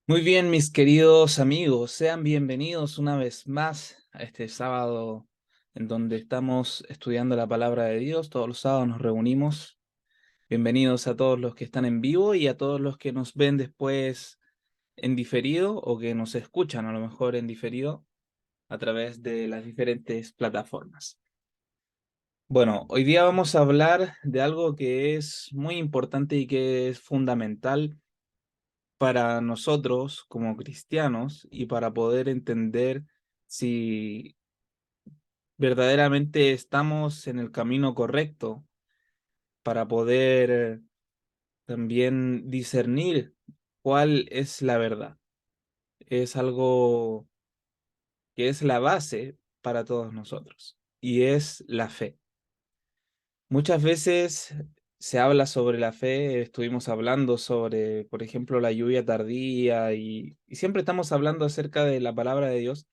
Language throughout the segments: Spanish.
Muy bien, mis queridos amigos, sean bienvenidos una vez más a este sábado en donde estamos estudiando la palabra de Dios. Todos los sábados nos reunimos. Bienvenidos a todos los que están en vivo y a todos los que nos ven después en diferido o que nos escuchan a lo mejor en diferido a través de las diferentes plataformas. Bueno, hoy día vamos a hablar de algo que es muy importante y que es fundamental para nosotros como cristianos y para poder entender si verdaderamente estamos en el camino correcto, para poder también discernir cuál es la verdad. Es algo que es la base para todos nosotros y es la fe. Muchas veces se habla sobre la fe, estuvimos hablando sobre, por ejemplo, la lluvia tardía y siempre estamos hablando acerca de la palabra de Dios.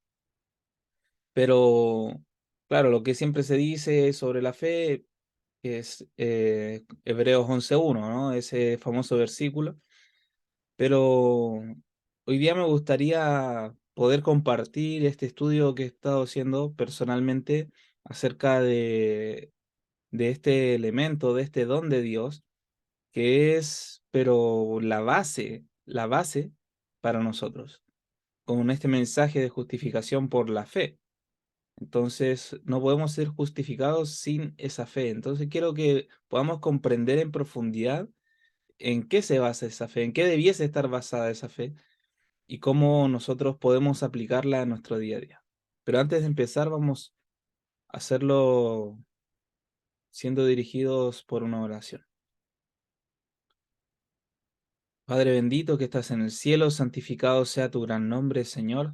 Pero, claro, lo que siempre se dice sobre la fe es Hebreos 11:1, ¿no? Ese famoso versículo. Pero hoy día me gustaría poder compartir este estudio que he estado haciendo personalmente acerca de este elemento, de este don de Dios, que es, pero la base para nosotros, con este mensaje de justificación por la fe. Entonces, no podemos ser justificados sin esa fe. Entonces, quiero que podamos comprender en profundidad en qué se basa esa fe, en qué debiese estar basada esa fe y cómo nosotros podemos aplicarla a nuestro día a día. Pero antes de empezar, vamos a hacerlo siendo dirigidos por una oración. Padre bendito que estás en el cielo, santificado sea tu gran nombre, Señor.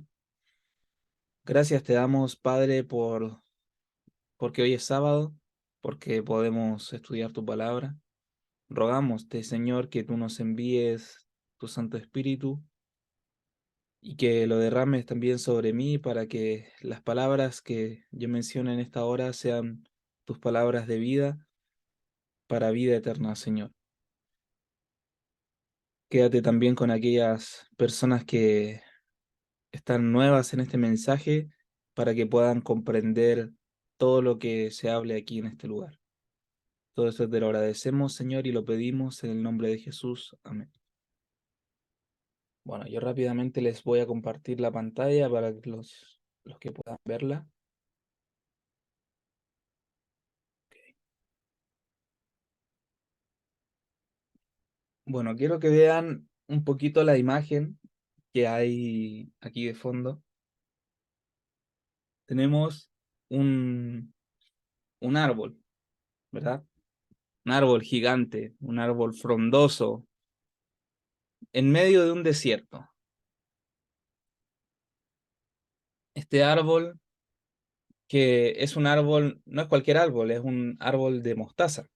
Gracias te damos, Padre, porque hoy es sábado, porque podemos estudiar tu palabra. Rogamoste, Señor, que tú nos envíes tu Santo Espíritu y que lo derrames también sobre mí para que las palabras que yo menciono en esta hora sean tus palabras de vida para vida eterna, Señor. Quédate también con aquellas personas que están nuevas en este mensaje para que puedan comprender todo lo que se hable aquí en este lugar. Todo esto te lo agradecemos, Señor, y lo pedimos en el nombre de Jesús. Amén. Bueno, yo rápidamente les voy a compartir la pantalla para que los que puedan verla. Bueno, quiero que vean un poquito la imagen que hay aquí de fondo. Tenemos un, un árbol, ¿verdad? Un árbol gigante, un árbol frondoso, en medio de un desierto. Este árbol, que es un árbol, no es cualquier árbol, es un árbol de mostaza.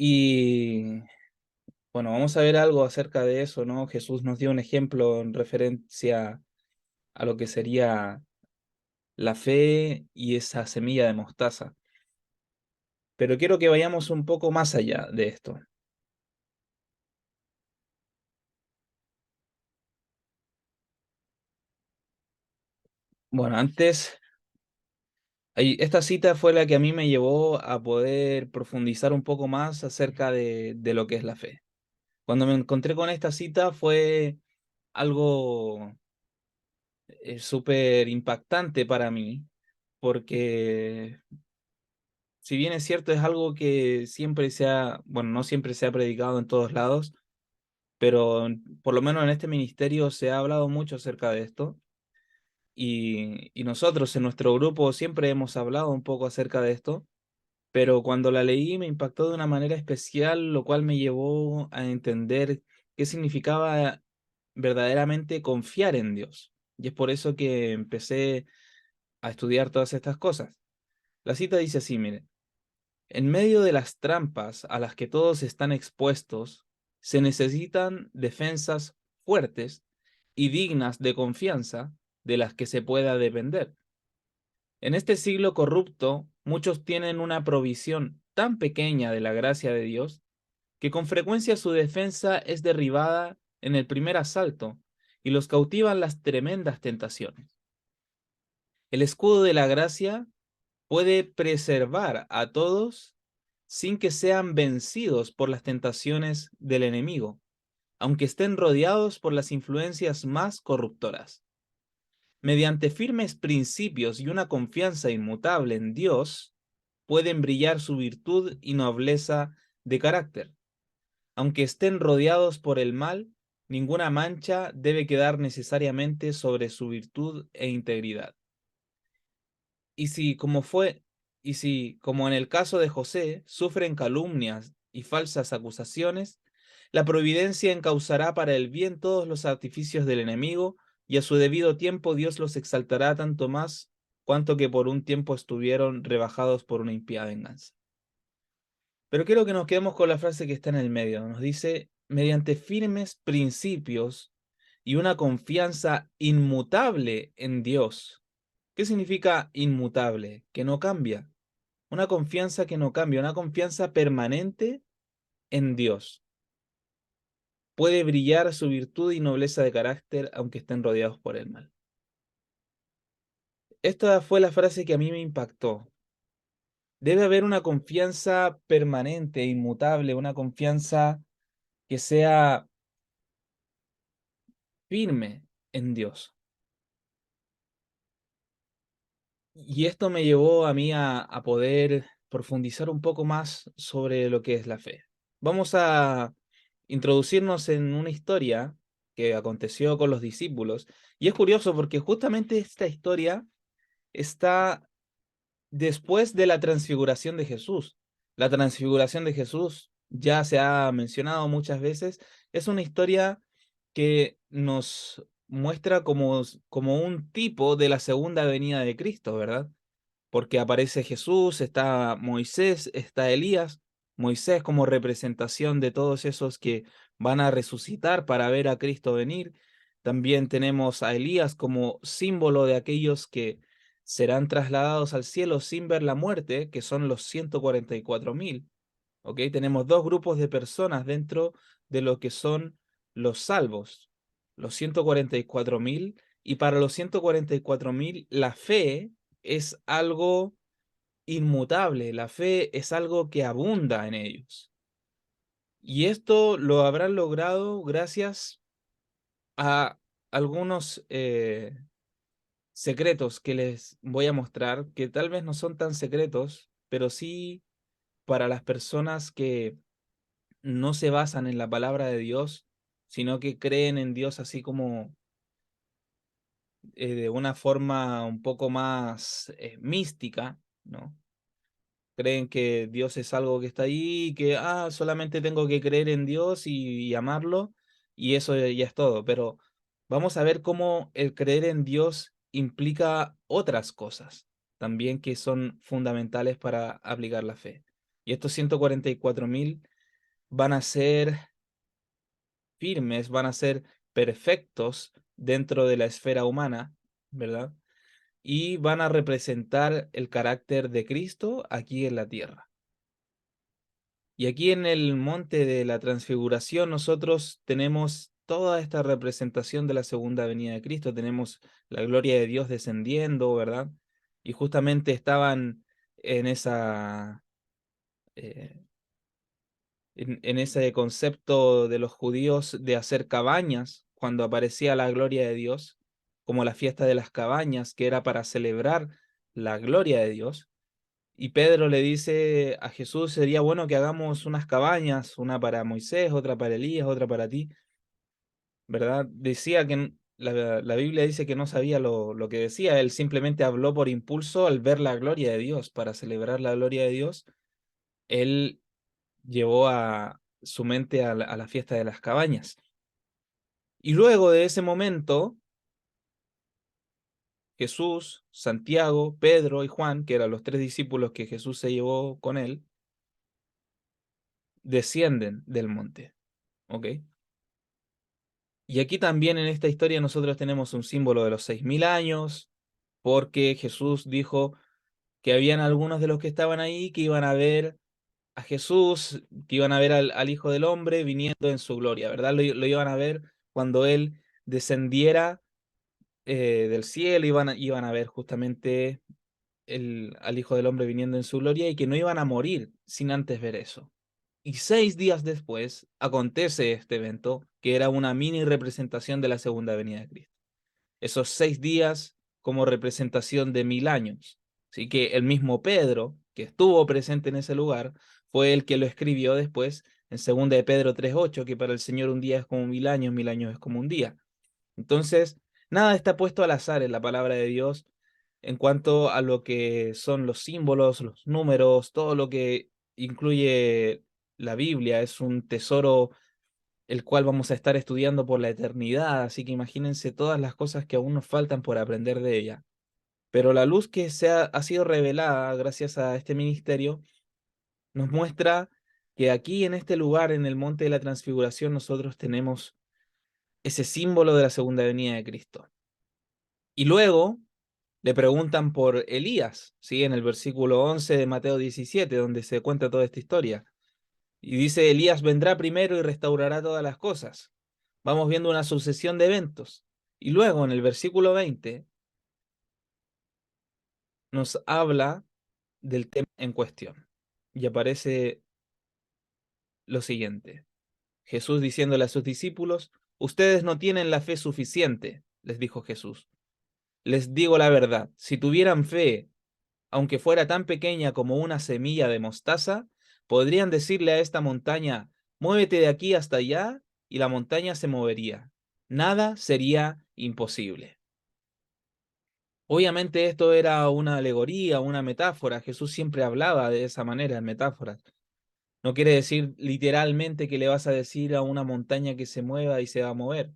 Y bueno, vamos a ver algo acerca de eso, ¿no? Jesús nos dio un ejemplo en referencia a lo que sería la fe y esa semilla de mostaza. Pero quiero que vayamos un poco más allá de esto. Bueno, antes, esta cita fue la que a mí me llevó a poder profundizar un poco más acerca de lo que es la fe. Cuando me encontré con esta cita fue algo súper impactante para mí, porque si bien es cierto, es algo que siempre se ha, bueno, no siempre se ha predicado en todos lados, pero por lo menos en este ministerio se ha hablado mucho acerca de esto. Y nosotros en nuestro grupo siempre hemos hablado un poco acerca de esto, pero cuando la leí me impactó de una manera especial, lo cual me llevó a entender qué significaba verdaderamente confiar en Dios. Y es por eso que empecé a estudiar todas estas cosas. La cita dice así, mire, en medio de las trampas a las que todos están expuestos, se necesitan defensas fuertes y dignas de confianza de las que se pueda depender. En este siglo corrupto, muchos tienen una provisión tan pequeña de la gracia de Dios que con frecuencia su defensa es derribada en el primer asalto y los cautivan las tremendas tentaciones. El escudo de la gracia puede preservar a todos sin que sean vencidos por las tentaciones del enemigo, aunque estén rodeados por las influencias más corruptoras. Mediante firmes principios y una confianza inmutable en Dios, pueden brillar su virtud y nobleza de carácter. Aunque estén rodeados por el mal, ninguna mancha debe quedar necesariamente sobre su virtud e integridad. Y si, como fue, y si, como en el caso de José, sufren calumnias y falsas acusaciones, la providencia encauzará para el bien todos los artificios del enemigo, y a su debido tiempo Dios los exaltará tanto más cuanto que por un tiempo estuvieron rebajados por una impía venganza. Pero quiero que nos quedemos con la frase que está en el medio. Nos dice, mediante firmes principios y una confianza inmutable en Dios. ¿Qué significa inmutable? Que no cambia. Una confianza que no cambia, una confianza permanente en Dios. Puede brillar su virtud y nobleza de carácter aunque estén rodeados por el mal. Esta fue la frase que a mí me impactó. Debe haber una confianza permanente, inmutable, una confianza que sea firme en Dios. Y esto me llevó a mí a poder profundizar un poco más sobre lo que es la fe. Vamos a introducirnos en una historia que aconteció con los discípulos. Y es curioso porque justamente esta historia está después de la transfiguración de Jesús. La transfiguración de Jesús ya se ha mencionado muchas veces. Es una historia que nos muestra como un tipo de la segunda venida de Cristo, ¿verdad? Porque aparece Jesús, está Moisés, está Elías. Moisés como representación de todos esos que van a resucitar para ver a Cristo venir. También tenemos a Elías como símbolo de aquellos que serán trasladados al cielo sin ver la muerte, que son los 144.000. ¿Ok? Tenemos dos grupos de personas dentro de lo que son los salvos, los 144.000, y para los 144.000 la fe es algo inmutable, la fe es algo que abunda en ellos. Y esto lo habrán logrado gracias a algunos secretos que les voy a mostrar, que tal vez no son tan secretos, pero sí para las personas que no se basan en la palabra de Dios, sino que creen en Dios así como de una forma un poco más mística, ¿no? Creen que Dios es algo que está ahí, y que solamente tengo que creer en Dios y amarlo, y eso ya es todo. Pero vamos a ver cómo el creer en Dios implica otras cosas también que son fundamentales para aplicar la fe. Y estos 144.000 van a ser firmes, van a ser perfectos dentro de la esfera humana, ¿verdad? Y van a representar el carácter de Cristo aquí en la tierra. Y aquí en el monte de la transfiguración nosotros tenemos toda esta representación de la segunda venida de Cristo, tenemos la gloria de Dios descendiendo, ¿verdad? Y justamente estaban en esa eh, en ese concepto de los judíos de hacer cabañas cuando aparecía la gloria de Dios, como la fiesta de las cabañas, que era para celebrar la gloria de Dios. Y Pedro le dice a Jesús, sería bueno que hagamos unas cabañas, una para Moisés, otra para Elías, otra para ti, ¿verdad? Decía que la Biblia dice que no sabía lo que decía, él simplemente habló por impulso al ver la gloria de Dios, para celebrar la gloria de Dios. Él llevó a su mente a la fiesta de las cabañas. Y luego de ese momento, Jesús, Santiago, Pedro y Juan, que eran los tres discípulos que Jesús se llevó con él, descienden del monte. ¿Ok? Y aquí también en esta historia nosotros tenemos un símbolo de los 6.000 años, porque Jesús dijo que habían algunos de los que estaban ahí que iban a ver a Jesús, que iban a ver al Hijo del Hombre viniendo en su gloria, ¿verdad? Lo iban a ver cuando Él descendiera del cielo, iban a ver justamente al Hijo del Hombre viniendo en su gloria y que no iban a morir sin antes ver eso. Y 6 días después acontece este evento, que era una mini representación de la segunda venida de Cristo. Esos 6 días como representación de 1000 años. Así que el mismo Pedro, que estuvo presente en ese lugar, fue el que lo escribió después en 2 de Pedro 3:8, que para el Señor un día es como 1000 años es como un día. Entonces, nada está puesto al azar en la palabra de Dios en cuanto a lo que son los símbolos, los números, todo lo que incluye la Biblia. Es un tesoro el cual vamos a estar estudiando por la eternidad, así que imagínense todas las cosas que aún nos faltan por aprender de ella. Pero la luz que ha sido revelada gracias a este ministerio nos muestra que aquí en este lugar, en el Monte de la Transfiguración, nosotros tenemos ese símbolo de la segunda venida de Cristo. Y luego le preguntan por Elías, ¿sí? En el versículo 11 de Mateo 17, donde se cuenta toda esta historia. Y dice, Elías vendrá primero y restaurará todas las cosas. Vamos viendo una sucesión de eventos. Y luego en el versículo 20 nos habla del tema en cuestión. Y aparece lo siguiente. Jesús diciéndole a sus discípulos, ustedes no tienen la fe suficiente, les dijo Jesús. Les digo la verdad, si tuvieran fe, aunque fuera tan pequeña como una semilla de mostaza, podrían decirle a esta montaña, muévete de aquí hasta allá, y la montaña se movería. Nada sería imposible. Obviamente esto era una alegoría, una metáfora. Jesús siempre hablaba de esa manera, en metáforas. No quiere decir literalmente que le vas a decir a una montaña que se mueva y se va a mover,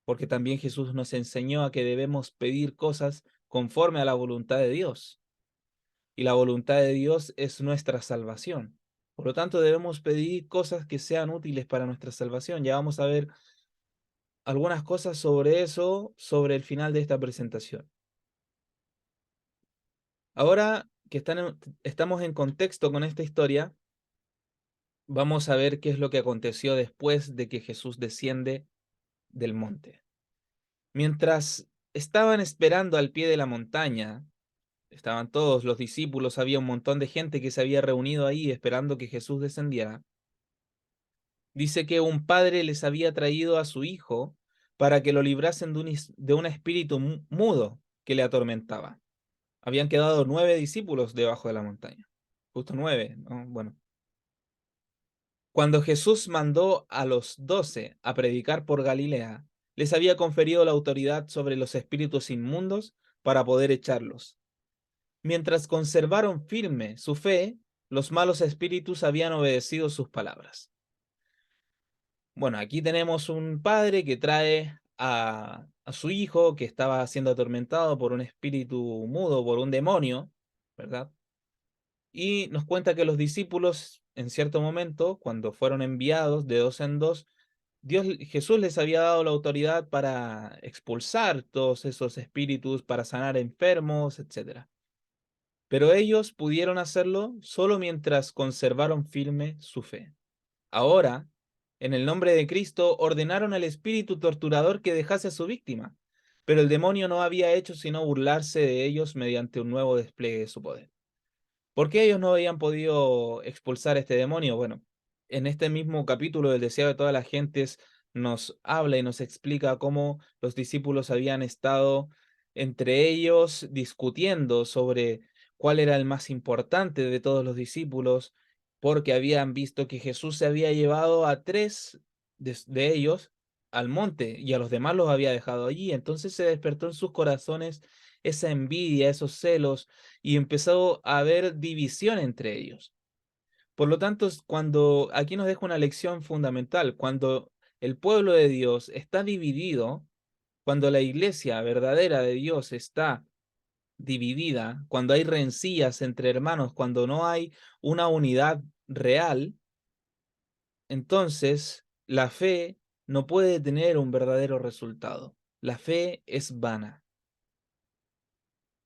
porque también Jesús nos enseñó a que debemos pedir cosas conforme a la voluntad de Dios. Y la voluntad de Dios es nuestra salvación. Por lo tanto, debemos pedir cosas que sean útiles para nuestra salvación. Ya vamos a ver algunas cosas sobre eso, sobre el final de esta presentación. Ahora que estamos en contexto con esta historia, vamos a ver qué es lo que aconteció después de que Jesús desciende del monte. Mientras estaban esperando al pie de la montaña, estaban todos los discípulos, había un montón de gente que se había reunido ahí esperando que Jesús descendiera. Dice que un padre les había traído a su hijo para que lo librasen de un espíritu mudo que le atormentaba. Habían quedado 9 discípulos debajo de la montaña. Justo 9, ¿no? Bueno. Cuando Jesús mandó a los 12 a predicar por Galilea, les había conferido la autoridad sobre los espíritus inmundos para poder echarlos. Mientras conservaron firme su fe, los malos espíritus habían obedecido sus palabras. Bueno, aquí tenemos un padre que trae a su hijo que estaba siendo atormentado por un espíritu mudo, por un demonio, ¿verdad? Y nos cuenta que los discípulos, en cierto momento, cuando fueron enviados de dos en dos, Jesús les había dado la autoridad para expulsar todos esos espíritus, para sanar enfermos, etcétera. Pero ellos pudieron hacerlo solo mientras conservaron firme su fe. Ahora, en el nombre de Cristo, ordenaron al espíritu torturador que dejase a su víctima, pero el demonio no había hecho sino burlarse de ellos mediante un nuevo despliegue de su poder. ¿Por qué ellos no habían podido expulsar a este demonio? Bueno, en este mismo capítulo del Deseo de todas las gentes nos habla y nos explica cómo los discípulos habían estado entre ellos discutiendo sobre cuál era el más importante de todos los discípulos, porque habían visto que Jesús se había llevado a 3 de ellos al monte y a los demás los había dejado allí. Entonces se despertó en sus corazones esa envidia, esos celos, y empezó a haber división entre ellos. Por lo tanto, cuando aquí nos deja una lección fundamental, cuando el pueblo de Dios está dividido, cuando la iglesia verdadera de Dios está dividida, cuando hay rencillas entre hermanos, cuando no hay una unidad real, entonces la fe no puede tener un verdadero resultado. La fe es vana.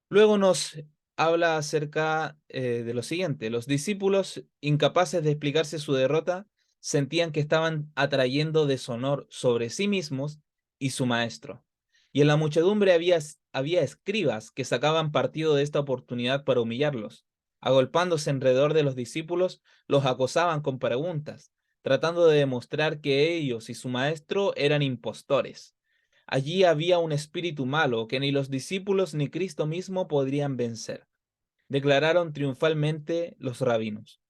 Luego nos habla acerca de lo siguiente. Los discípulos, incapaces de explicarse su derrota, sentían que estaban atrayendo deshonor sobre sí mismos y su maestro. Y en la muchedumbre había escribas que sacaban partido de esta oportunidad para humillarlos. Agolpándose alrededor de los discípulos, los acosaban con preguntas, tratando de demostrar que ellos y su maestro eran impostores. Allí había un espíritu malo que ni los discípulos ni Cristo mismo podrían vencer, declararon triunfalmente los rabinos.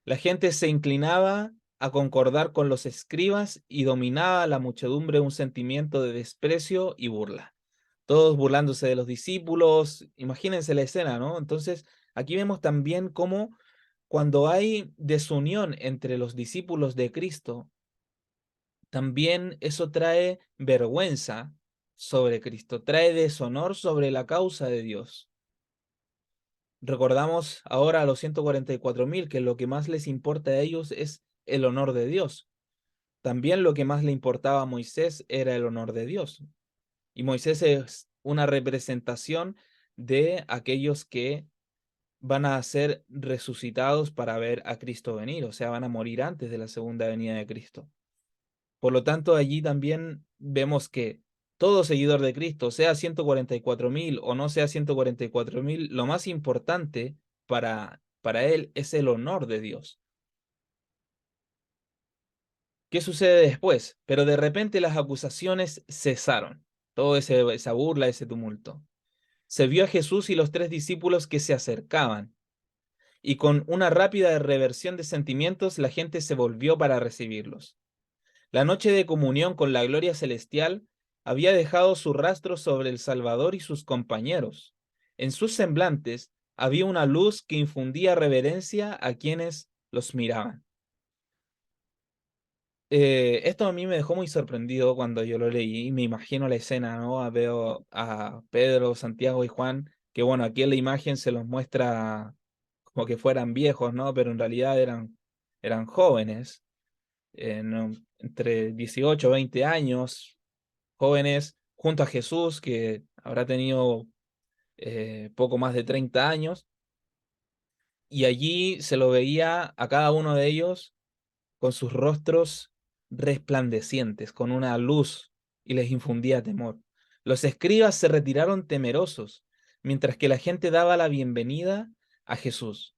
La gente se inclinaba a concordar con los escribas y dominaba a la muchedumbre un sentimiento de desprecio y burla. Todos burlándose de los discípulos, imagínense la escena, ¿no? Entonces, aquí vemos también cómo cuando hay desunión entre los discípulos de Cristo, también eso trae vergüenza sobre Cristo, trae deshonor sobre la causa de Dios. Recordamos ahora a los 144.000 que lo que más les importa a ellos es el honor de Dios. También lo que más le importaba a Moisés era el honor de Dios. Y Moisés es una representación de aquellos que van a ser resucitados para ver a Cristo venir, o sea, van a morir antes de la segunda venida de Cristo. Por lo tanto, allí también vemos que todo seguidor de Cristo, sea 144.000 o no sea 144.000, lo más importante para él es el honor de Dios. ¿Qué sucede después? Pero de repente las acusaciones cesaron, esa burla, ese tumulto. Se vio a Jesús y los tres discípulos que se acercaban, y con una rápida reversión de sentimientos la gente se volvió para recibirlos. La noche de comunión con la gloria celestial había dejado su rastro sobre el Salvador y sus compañeros. En sus semblantes había una luz que infundía reverencia a quienes los miraban. Esto a mí me dejó muy sorprendido cuando yo lo leí y me imagino la escena, ¿no? Veo a Pedro, Santiago y Juan, que bueno, aquí en la imagen se los muestra como que fueran viejos, ¿no? Pero en realidad eran jóvenes, ¿no? Entre 18 y 20 años, jóvenes, junto a Jesús, que habrá tenido poco más de 30 años, y allí se lo veía a cada uno de ellos con sus rostros resplandecientes, con una luz, y les infundía temor. Los escribas se retiraron temerosos, mientras que la gente daba la bienvenida a Jesús.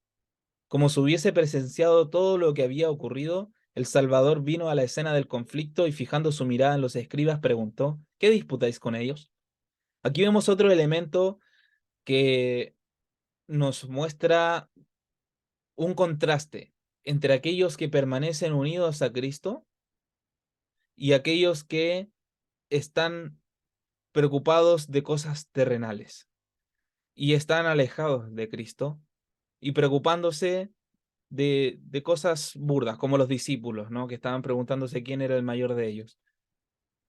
Como si hubiese presenciado todo lo que había ocurrido, el Salvador vino a la escena del conflicto y fijando su mirada en los escribas preguntó, ¿qué disputáis con ellos? Aquí vemos otro elemento que nos muestra un contraste entre aquellos que permanecen unidos a Cristo y aquellos que están preocupados de cosas terrenales y están alejados de Cristo y preocupándose de cosas burdas, como los discípulos, ¿no? Que estaban preguntándose quién era el mayor de ellos.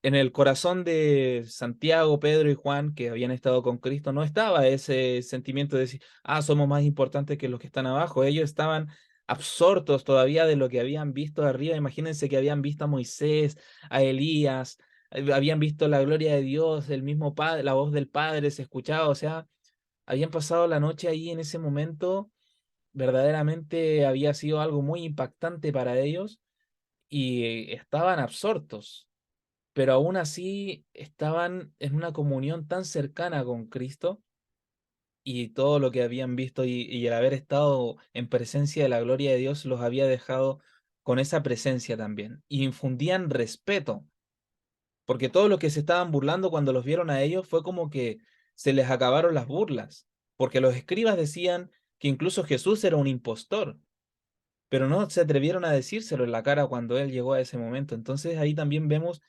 En el corazón de Santiago, Pedro y Juan, que habían estado con Cristo, no estaba ese sentimiento de decir, ah, somos más importantes que los que están abajo. Ellos estaban absortos todavía de lo que habían visto arriba. Imagínense que habían visto a Moisés, a Elías, habían visto la gloria de Dios, el mismo Padre, la voz del Padre se escuchaba, o sea, habían pasado la noche ahí en ese momento. Verdaderamente había sido algo muy impactante para ellos y estaban absortos, pero aún así estaban en una comunión tan cercana con Cristo y todo lo que habían visto y el haber estado en presencia de la gloria de Dios los había dejado con esa presencia también. Y infundían respeto, porque todos los que se estaban burlando cuando los vieron a ellos fue como que se les acabaron las burlas, porque los escribas decían que incluso Jesús era un impostor, pero no se atrevieron a decírselo en la cara cuando él llegó a ese momento. Entonces ahí también vemos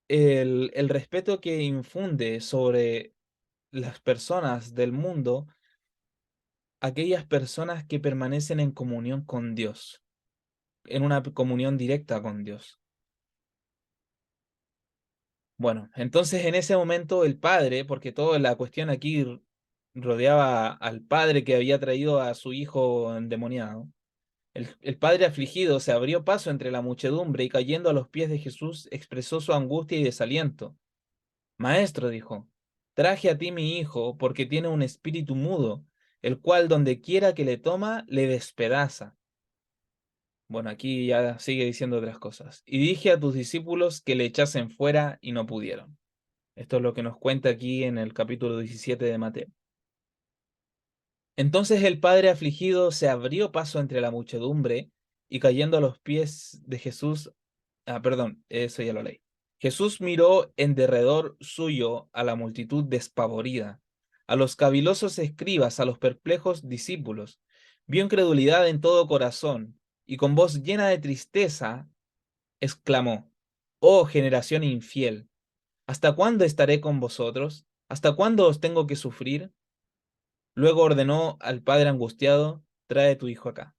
el respeto que infunde sobre las personas del mundo, aquellas personas que permanecen en comunión con Dios, en una comunión directa con Dios. Bueno, entonces en ese momento el padre, porque toda la cuestión aquí rodeaba al padre que había traído a su hijo endemoniado, el padre afligido se abrió paso entre la muchedumbre y cayendo a los pies de Jesús expresó su angustia y desaliento. Maestro, dijo. Traje a ti mi hijo, porque tiene un espíritu mudo, el cual donde quiera que le toma, le despedaza. Bueno, aquí ya sigue diciendo otras cosas. Y dije a tus discípulos que le echasen fuera y no pudieron. Esto es lo que nos cuenta aquí en el capítulo 17 de Mateo. Entonces el padre afligido se abrió paso entre la muchedumbre y cayendo a los pies de Jesús, perdón, eso ya lo leí. Jesús miró en derredor suyo a la multitud despavorida, a los cavilosos escribas, a los perplejos discípulos. Vio incredulidad en todo corazón y con voz llena de tristeza exclamó: Oh generación infiel, ¿hasta cuándo estaré con vosotros? ¿Hasta cuándo os tengo que sufrir? Luego ordenó al padre angustiado: Trae tu hijo acá.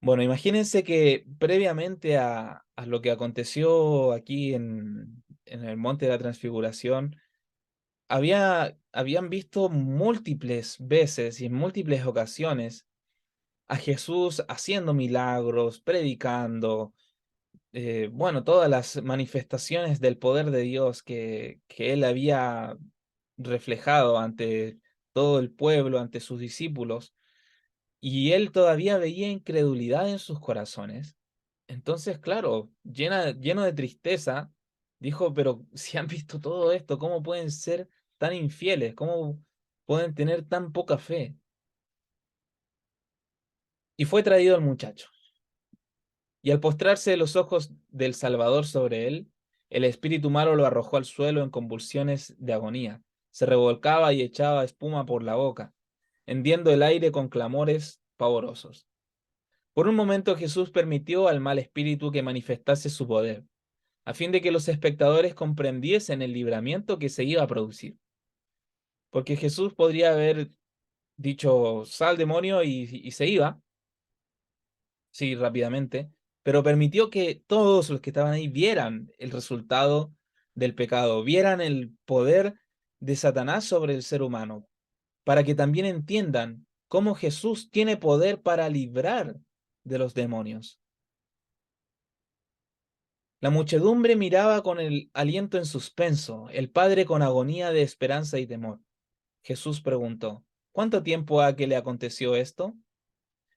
Bueno, imagínense que previamente a lo que aconteció aquí en el Monte de la Transfiguración, habían visto múltiples veces y en múltiples ocasiones a Jesús haciendo milagros, predicando, bueno, todas las manifestaciones del poder de Dios que él había reflejado ante todo el pueblo, ante sus discípulos, y él todavía veía incredulidad en sus corazones. Entonces, claro, lleno de tristeza, dijo: pero si han visto todo esto, ¿cómo pueden ser tan infieles? ¿Cómo pueden tener tan poca fe? Y fue traído el muchacho. Y al postrarse los ojos del Salvador sobre él, el espíritu malo lo arrojó al suelo en convulsiones de agonía. Se revolcaba y echaba espuma por la boca, hendiendo el aire con clamores pavorosos. Por un momento Jesús permitió al mal espíritu que manifestase su poder, a fin de que los espectadores comprendiesen el libramiento que se iba a producir. Porque Jesús podría haber dicho: sal demonio, y se iba, sí, rápidamente, pero permitió que todos los que estaban ahí vieran el resultado del pecado, vieran el poder de Satanás sobre el ser humano, para que también entiendan cómo Jesús tiene poder para librar de los demonios. La muchedumbre miraba con el aliento en suspenso, el padre con agonía de esperanza y temor. Jesús preguntó: ¿Cuánto tiempo ha que le aconteció esto?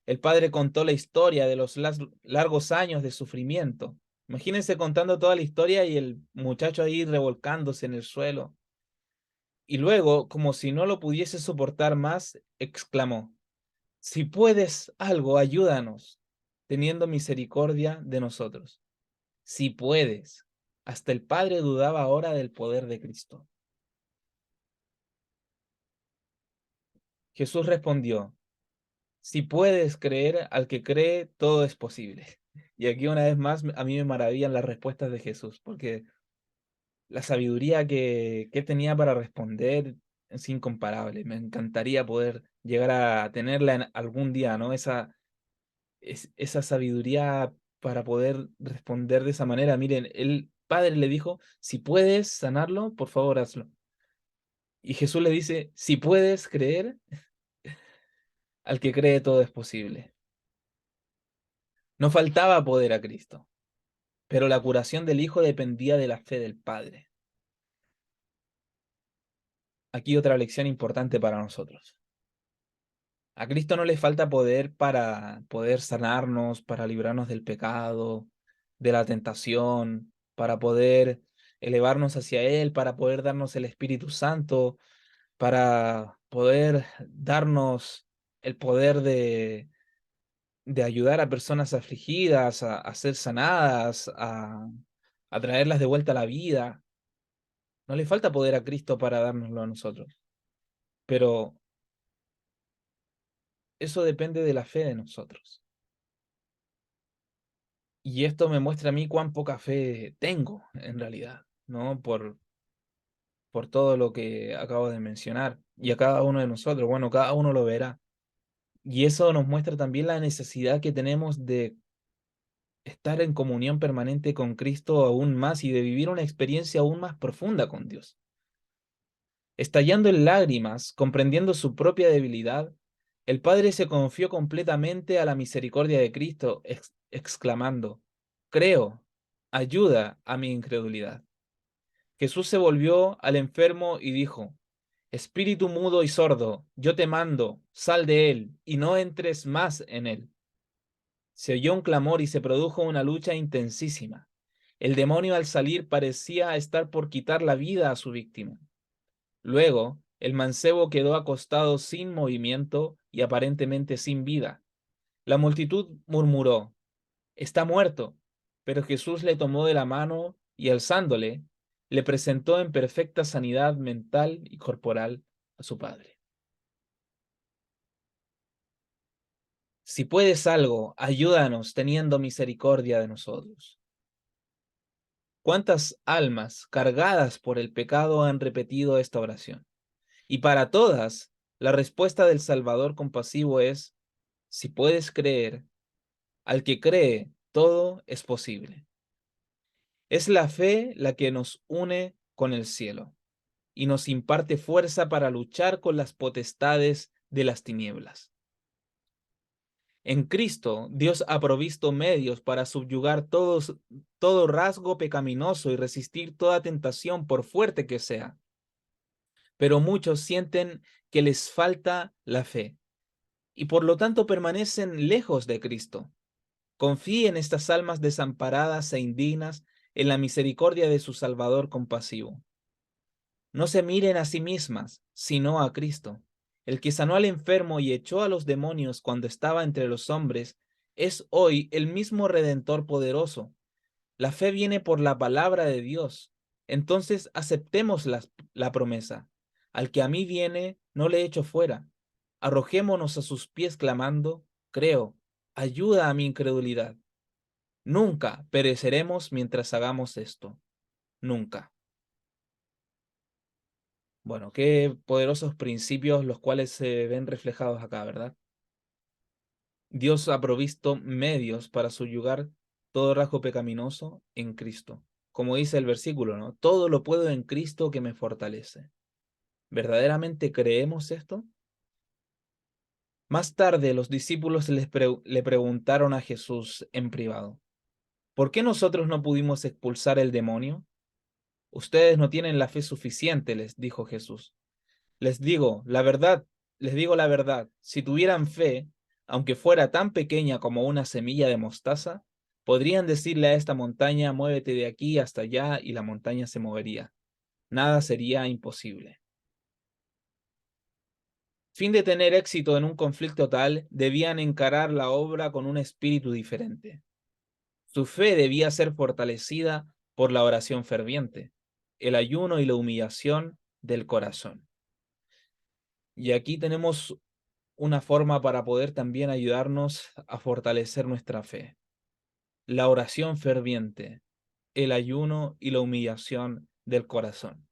El padre contó la historia de los largos años de sufrimiento. Imagínense contando toda la historia y el muchacho ahí revolcándose en el suelo. Y luego, como si no lo pudiese soportar más, exclamó: Si puedes algo, ayúdanos, teniendo misericordia de nosotros. Si puedes. Hasta el padre dudaba ahora del poder de Cristo. Jesús respondió: Si puedes creer, al que cree, todo es posible. Y aquí una vez más a mí me maravillan las respuestas de Jesús, porque la sabiduría que él tenía para responder es incomparable. Me encantaría poder llegar a tenerla en algún día, ¿no? Esa sabiduría para poder responder de esa manera. Miren, el padre le dijo: si puedes sanarlo, por favor hazlo. Y Jesús le dice: si puedes creer, al que cree todo es posible. No faltaba poder a Cristo, pero la curación del Hijo dependía de la fe del Padre. Aquí otra lección importante para nosotros. A Cristo no le falta poder para poder sanarnos, para librarnos del pecado, de la tentación, para poder elevarnos hacia Él, para poder darnos el Espíritu Santo, para poder darnos el poder de ayudar a personas afligidas, a ser sanadas, a traerlas de vuelta a la vida. No le falta poder a Cristo para dárnoslo a nosotros, pero eso depende de la fe de nosotros. Y esto me muestra a mí cuán poca fe tengo en realidad, ¿no? Por todo lo que acabo de mencionar. Y a cada uno de nosotros, bueno, cada uno lo verá. Y eso nos muestra también la necesidad que tenemos de estar en comunión permanente con Cristo aún más y de vivir una experiencia aún más profunda con Dios. Estallando en lágrimas, comprendiendo su propia debilidad, el padre se confió completamente a la misericordia de Cristo, exclamando: Creo, ayuda a mi incredulidad. Jesús se volvió al enfermo y dijo: Espíritu mudo y sordo, yo te mando, sal de él, y no entres más en él. Se oyó un clamor y se produjo una lucha intensísima. El demonio al salir parecía estar por quitar la vida a su víctima. Luego, el mancebo quedó acostado sin movimiento y aparentemente sin vida. La multitud murmuró: Está muerto. Pero Jesús le tomó de la mano y alzándole, le presentó en perfecta sanidad mental y corporal a su Padre. Si puedes algo, ayúdanos teniendo misericordia de nosotros. ¿Cuántas almas cargadas por el pecado han repetido esta oración? Y para todas, la respuesta del Salvador compasivo es: si puedes creer, al que cree, todo es posible. Es la fe la que nos une con el cielo y nos imparte fuerza para luchar con las potestades de las tinieblas. En Cristo, Dios ha provisto medios para subyugar todo rasgo pecaminoso y resistir toda tentación por fuerte que sea. Pero muchos sienten que les falta la fe y por lo tanto permanecen lejos de Cristo. Confíen estas almas desamparadas e indignas en la misericordia de su Salvador compasivo. No se miren a sí mismas, sino a Cristo. El que sanó al enfermo y echó a los demonios cuando estaba entre los hombres, es hoy el mismo Redentor poderoso. La fe viene por la palabra de Dios. Entonces aceptemos la promesa. Al que a mí viene, no le echo fuera. Arrojémonos a sus pies clamando: creo, ayuda a mi incredulidad. Nunca pereceremos mientras hagamos esto. Nunca. Bueno, qué poderosos principios los cuales se ven reflejados acá, ¿verdad? Dios ha provisto medios para subyugar todo rasgo pecaminoso en Cristo. Como dice el versículo, ¿no? Todo lo puedo en Cristo que me fortalece. ¿Verdaderamente creemos esto? Más tarde los discípulos le preguntaron a Jesús en privado: ¿por qué nosotros no pudimos expulsar el demonio? Ustedes no tienen la fe suficiente, les dijo Jesús. Les digo la verdad, les digo la verdad, si tuvieran fe, aunque fuera tan pequeña como una semilla de mostaza, podrían decirle a esta montaña: muévete de aquí hasta allá, y la montaña se movería. Nada sería imposible. Fin de tener éxito en un conflicto tal, debían encarar la obra con un espíritu diferente. Su fe debía ser fortalecida por la oración ferviente, el ayuno y la humillación del corazón. Y aquí tenemos una forma para poder también ayudarnos a fortalecer nuestra fe: la oración ferviente, el ayuno y la humillación del corazón.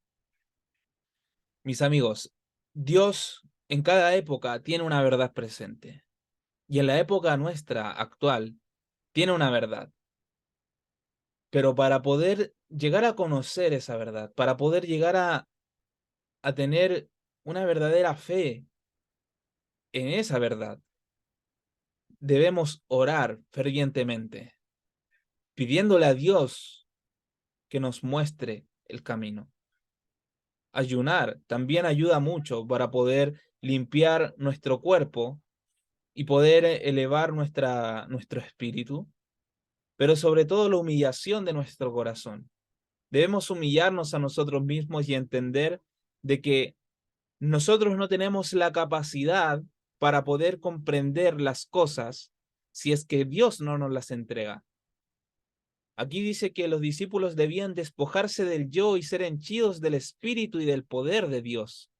Mis amigos, Dios en cada época tiene una verdad presente, y en la época nuestra actual tiene una verdad. Pero para poder llegar a conocer esa verdad, para poder llegar a tener una verdadera fe en esa verdad, debemos orar fervientemente, pidiéndole a Dios que nos muestre el camino. Ayunar también ayuda mucho para poder limpiar nuestro cuerpo y poder elevar nuestro espíritu, pero sobre todo la humillación de nuestro corazón. Debemos humillarnos a nosotros mismos y entender de que nosotros no tenemos la capacidad para poder comprender las cosas si es que Dios no nos las entrega. Aquí dice que los discípulos debían despojarse del yo y ser henchidos del Espíritu y del poder de Dios.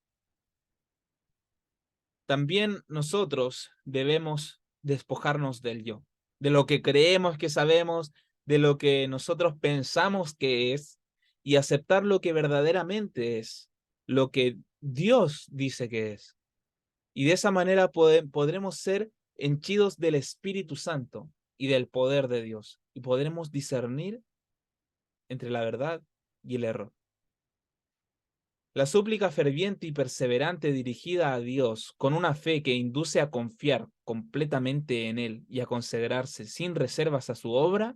También nosotros debemos despojarnos del yo, de lo que creemos que sabemos, de lo que nosotros pensamos que es, y aceptar lo que verdaderamente es, lo que Dios dice que es. Y de esa manera podremos ser henchidos del Espíritu Santo y del poder de Dios, y podremos discernir entre la verdad y el error. La súplica ferviente y perseverante dirigida a Dios con una fe que induce a confiar completamente en Él y a consagrarse sin reservas a su obra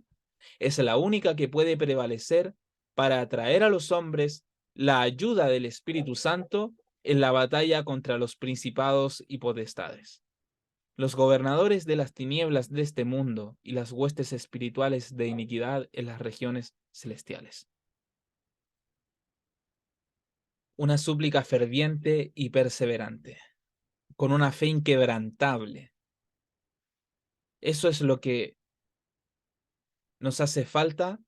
es la única que puede prevalecer para atraer a los hombres la ayuda del Espíritu Santo en la batalla contra los principados y potestades, los gobernadores de las tinieblas de este mundo y las huestes espirituales de iniquidad en las regiones celestiales. Una súplica ferviente y perseverante, con una fe inquebrantable. Eso es lo que nos hace falta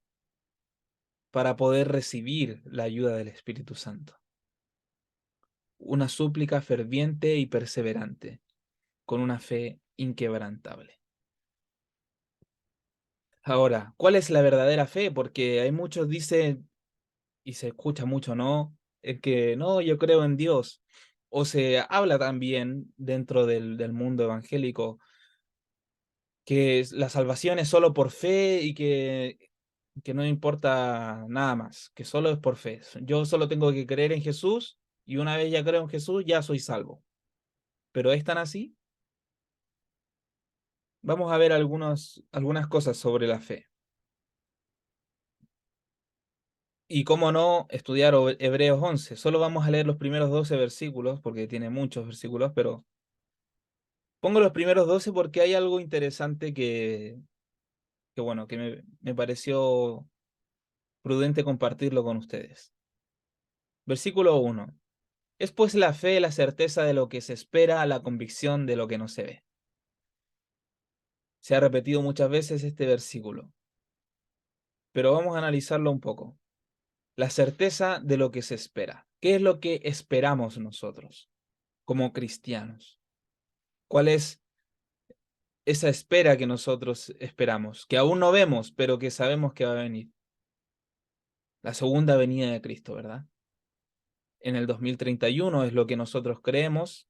para poder recibir la ayuda del Espíritu Santo. Una súplica ferviente y perseverante, con una fe inquebrantable. Ahora, ¿cuál es la verdadera fe? Porque hay muchos dicen, y se escucha mucho, ¿no? Que no, yo creo en Dios. O se habla también dentro del mundo evangélico que la salvación es solo por fe y que no importa nada más, que solo es por fe. Yo solo tengo que creer en Jesús y una vez ya creo en Jesús, ya soy salvo. ¿Pero es tan así? Vamos a ver algunas cosas sobre la fe. Y cómo no estudiar Hebreos 11. Solo vamos a leer los primeros 12 versículos, porque tiene muchos versículos, pero pongo los primeros 12 porque hay algo interesante que me pareció prudente compartirlo con ustedes. Versículo 1. Es pues la fe, la certeza de lo que se espera, la convicción de lo que no se ve. Se ha repetido muchas veces este versículo, pero vamos a analizarlo un poco. La certeza de lo que se espera. ¿Qué es lo que esperamos nosotros como cristianos? ¿Cuál es esa espera que nosotros esperamos? Que aún no vemos, pero que sabemos que va a venir. La segunda venida de Cristo, ¿verdad? En el 2031 es lo que nosotros creemos,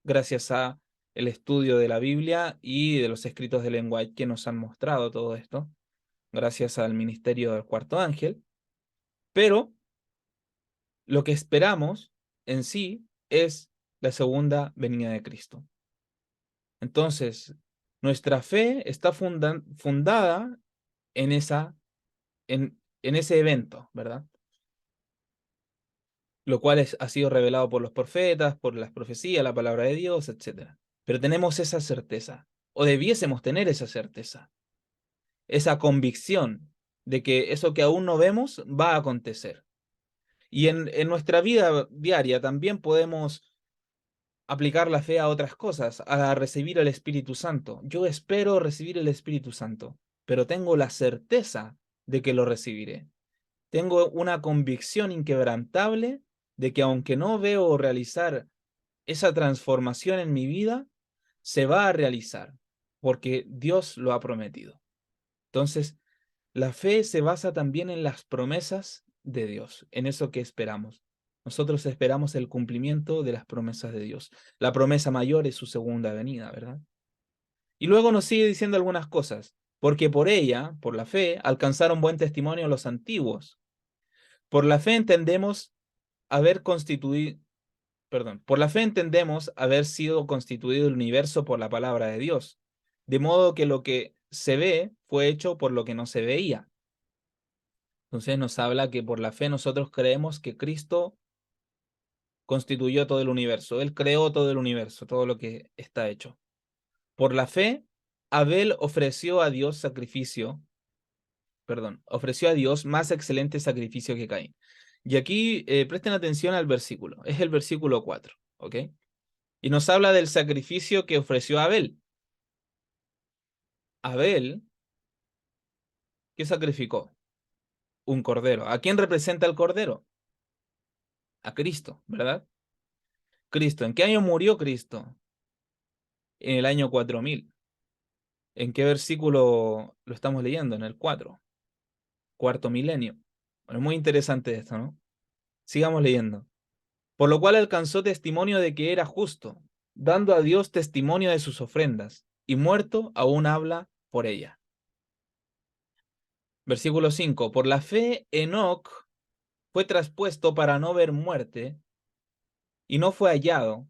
gracias a el estudio de la Biblia y de los escritos de Ellen White que nos han mostrado todo esto, gracias al ministerio del cuarto ángel. Pero lo que esperamos en sí es la segunda venida de Cristo. Entonces, nuestra fe está fundada en, en ese evento, ¿verdad? Lo cual ha sido revelado por los profetas, por las profecías, la palabra de Dios, etc. Pero tenemos esa certeza, o debiésemos tener esa certeza, esa convicción de que eso que aún no vemos va a acontecer. Y en nuestra vida diaria también podemos aplicar la fe a otras cosas, a recibir el Espíritu Santo. Yo espero recibir el Espíritu Santo, pero tengo la certeza de que lo recibiré. Tengo una convicción inquebrantable de que aunque no veo realizar esa transformación en mi vida, se va a realizar, porque Dios lo ha prometido. Entonces, la fe se basa también en las promesas de Dios, en eso que esperamos. Nosotros esperamos el cumplimiento de las promesas de Dios. La promesa mayor es su segunda venida, ¿verdad? Y luego nos sigue diciendo algunas cosas, porque por ella, por la fe, alcanzaron buen testimonio los antiguos. Por la fe entendemos haber constituido, perdón, por la fe entendemos haber sido constituido el universo por la palabra de Dios, de modo que lo que se ve fue hecho por lo que no se veía. Entonces nos habla que por la fe nosotros creemos que Cristo constituyó todo el universo. Él creó todo el universo, todo lo que está hecho. Por la fe, Abel ofreció a Dios ofreció a Dios más excelente sacrificio que Caín. Y aquí presten atención al versículo. Es el versículo 4, ¿ok? Y nos habla del sacrificio que ofreció Abel. Abel, ¿qué sacrificó? Un cordero. ¿A quién representa el cordero? A Cristo, ¿verdad? Cristo. ¿En qué año murió Cristo? En el año 4000. ¿En qué versículo lo estamos leyendo? En el 4, cuarto milenio. Bueno, es muy interesante esto, ¿no? Sigamos leyendo. Por lo cual alcanzó testimonio de que era justo, dando a Dios testimonio de sus ofrendas, y muerto aún habla por ella. Versículo 5. Por la fe, Enoc fue traspuesto para no ver muerte, y no fue hallado,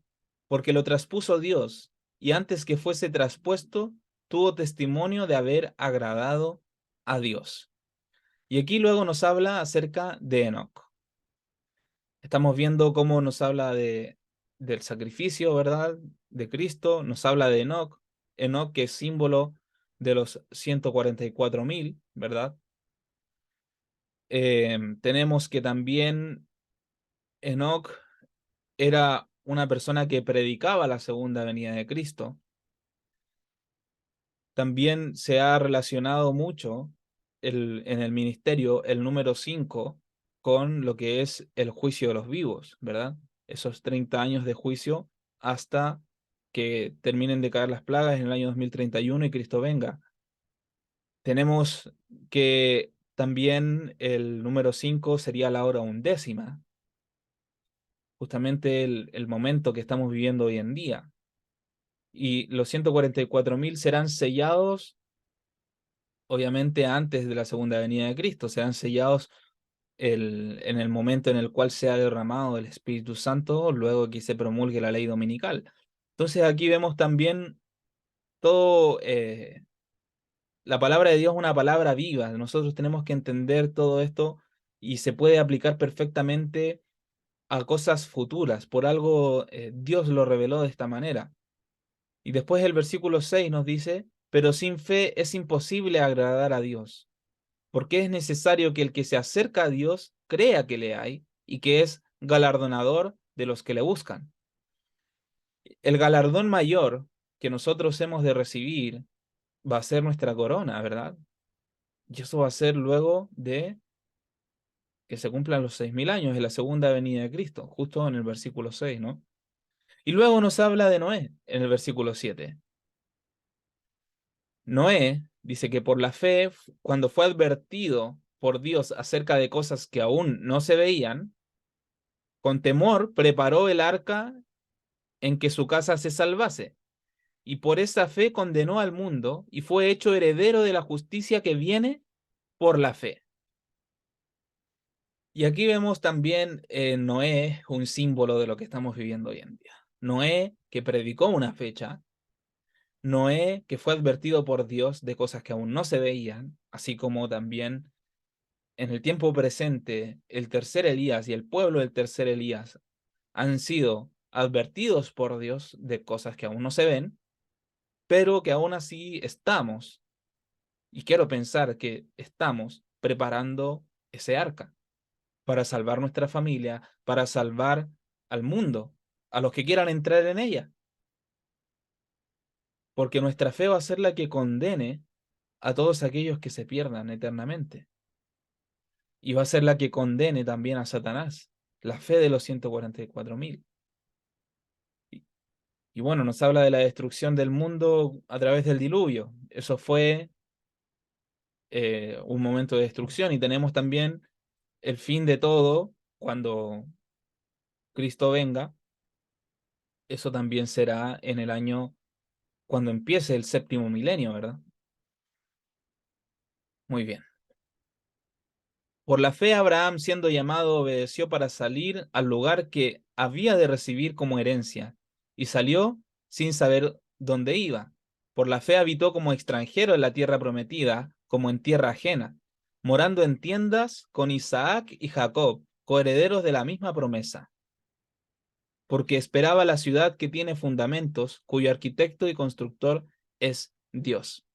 porque lo traspuso Dios, y antes que fuese traspuesto, tuvo testimonio de haber agradado a Dios. Y aquí luego nos habla acerca de Enoc. Estamos viendo cómo nos habla del sacrificio, ¿verdad? De Cristo, nos habla de Enoc. Enoc, que es símbolo de los 144.000, ¿verdad? Tenemos que también Enoc era una persona que predicaba la segunda venida de Cristo. También se ha relacionado mucho en el ministerio el número 5 con lo que es el juicio de los vivos, ¿verdad? Esos 30 años de juicio hasta que terminen de caer las plagas en el año 2031 y Cristo venga. Tenemos que también el número 5 sería la hora undécima, justamente el momento que estamos viviendo hoy en día. Y los 144.000 serán sellados, obviamente, antes de la segunda venida de Cristo, serán sellados en el momento en el cual sea derramado el Espíritu Santo, luego que se promulgue la ley dominical. Entonces aquí vemos también todo, la palabra de Dios es una palabra viva. Nosotros tenemos que entender todo esto y se puede aplicar perfectamente a cosas futuras. Por algo Dios lo reveló de esta manera. Y después el versículo 6 nos dice, pero sin fe es imposible agradar a Dios, porque es necesario que el que se acerca a Dios crea que le hay y que es galardonador de los que le buscan. El galardón mayor que nosotros hemos de recibir va a ser nuestra corona, ¿verdad? Y eso va a ser luego de que se cumplan los 6.000 años de la segunda venida de Cristo, justo en el versículo 6, ¿no? Y luego nos habla de Noé en el versículo 7. Noé dice que por la fe, cuando fue advertido por Dios acerca de cosas que aún no se veían, con temor preparó el arca en que su casa se salvase, y por esa fe condenó al mundo y fue hecho heredero de la justicia que viene por la fe. Y aquí vemos también en Noé un símbolo de lo que estamos viviendo hoy en día. Noé que predicó una fecha, Noé que fue advertido por Dios de cosas que aún no se veían, así como también en el tiempo presente el tercer Elías y el pueblo del tercer Elías han sido advertidos por Dios de cosas que aún no se ven, pero que aún así estamos, y quiero pensar que estamos preparando ese arca para salvar nuestra familia, para salvar al mundo, a los que quieran entrar en ella, porque nuestra fe va a ser la que condene a todos aquellos que se pierdan eternamente, y va a ser la que condene también a Satanás, la fe de los 144.000. Y bueno, nos habla de la destrucción del mundo a través del diluvio. Eso fue un momento de destrucción y tenemos también el fin de todo cuando Cristo venga. Eso también será en el año cuando empiece el séptimo milenio, ¿verdad? Muy bien. Por la fe, Abraham, siendo llamado, obedeció para salir al lugar que había de recibir como herencia, y salió sin saber dónde iba. Por la fe habitó como extranjero en la tierra prometida, como en tierra ajena, morando en tiendas con Isaac y Jacob, coherederos de la misma promesa, porque esperaba la ciudad que tiene fundamentos, cuyo arquitecto y constructor es Dios.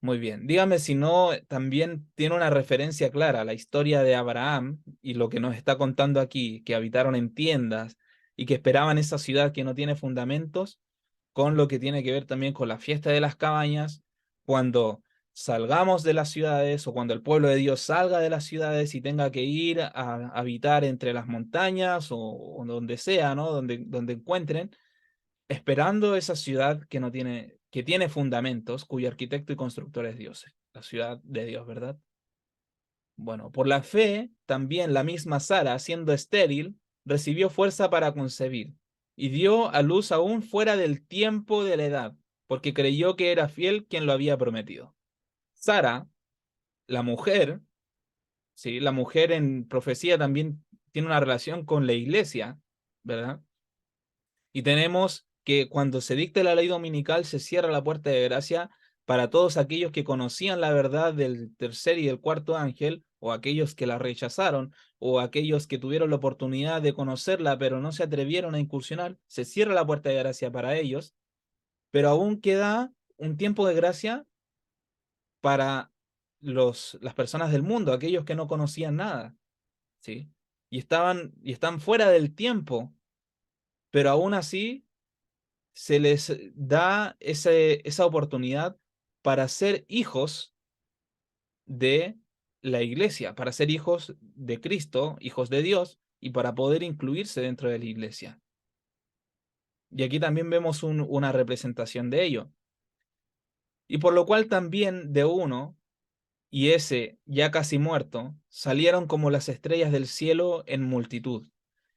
Muy bien. Dígame si no también tiene una referencia clara a la historia de Abraham y lo que nos está contando aquí, que habitaron en tiendas y que esperaban esa ciudad que no tiene fundamentos, con lo que tiene que ver también con la fiesta de las cabañas, cuando salgamos de las ciudades o cuando el pueblo de Dios salga de las ciudades y tenga que ir a habitar entre las montañas o donde sea, ¿no? Donde encuentren esperando esa ciudad que no tiene, que tiene fundamentos, cuyo arquitecto y constructor es Dios, la ciudad de Dios, ¿verdad? Bueno, por la fe, también la misma Sara, siendo estéril, recibió fuerza para concebir y dio a luz aún fuera del tiempo de la edad, porque creyó que era fiel quien lo había prometido. Sara, la mujer, ¿sí? La mujer en profecía también tiene una relación con la iglesia, ¿verdad? Y tenemos que cuando se dicte la ley dominical se cierra la puerta de gracia para todos aquellos que conocían la verdad del tercer y del cuarto ángel, o aquellos que la rechazaron, o aquellos que tuvieron la oportunidad de conocerla, pero no se atrevieron a incursionar, se cierra la puerta de gracia para ellos, pero aún queda un tiempo de gracia para las personas del mundo, aquellos que no conocían nada, ¿sí? Y están fuera del tiempo, pero aún así se les da esa oportunidad para ser hijos de la iglesia, para ser hijos de Cristo, hijos de Dios, y para poder incluirse dentro de la iglesia. Y aquí también vemos una representación de ello. Y por lo cual también de uno, y ese ya casi muerto, salieron como las estrellas del cielo en multitud,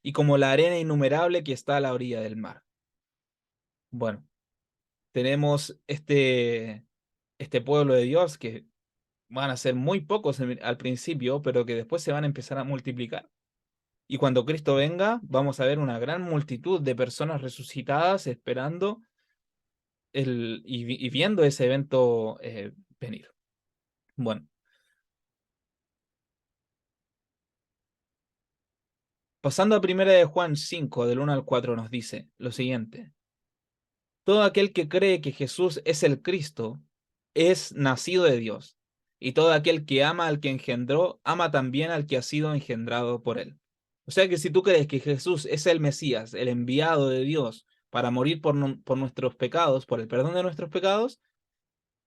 y como la arena innumerable que está a la orilla del mar. Bueno, tenemos este pueblo de Dios que van a ser muy pocos al principio, pero que después se van a empezar a multiplicar. Y cuando Cristo venga, vamos a ver una gran multitud de personas resucitadas esperando y viendo ese evento venir. Bueno, pasando a primera de Juan 5, del 1 al 4, nos dice lo siguiente. Todo aquel que cree que Jesús es el Cristo es nacido de Dios, y todo aquel que ama al que engendró, ama también al que ha sido engendrado por él. O sea que si tú crees que Jesús es el Mesías, el enviado de Dios para morir por nuestros pecados, por el perdón de nuestros pecados,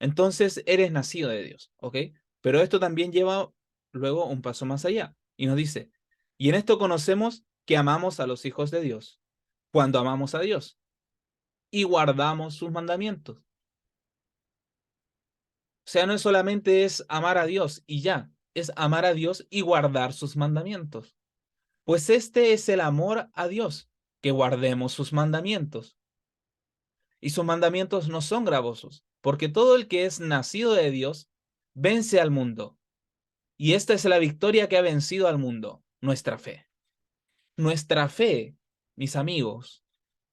entonces eres nacido de Dios, ¿ok? Pero esto también lleva luego un paso más allá y nos dice, y en esto conocemos que amamos a los hijos de Dios, cuando amamos a Dios y guardamos sus mandamientos. O sea, no solamente es amar a Dios y ya, es amar a Dios y guardar sus mandamientos. Pues este es el amor a Dios, que guardemos sus mandamientos. Y sus mandamientos no son gravosos, porque todo el que es nacido de Dios vence al mundo. Y esta es la victoria que ha vencido al mundo, nuestra fe. Nuestra fe, mis amigos,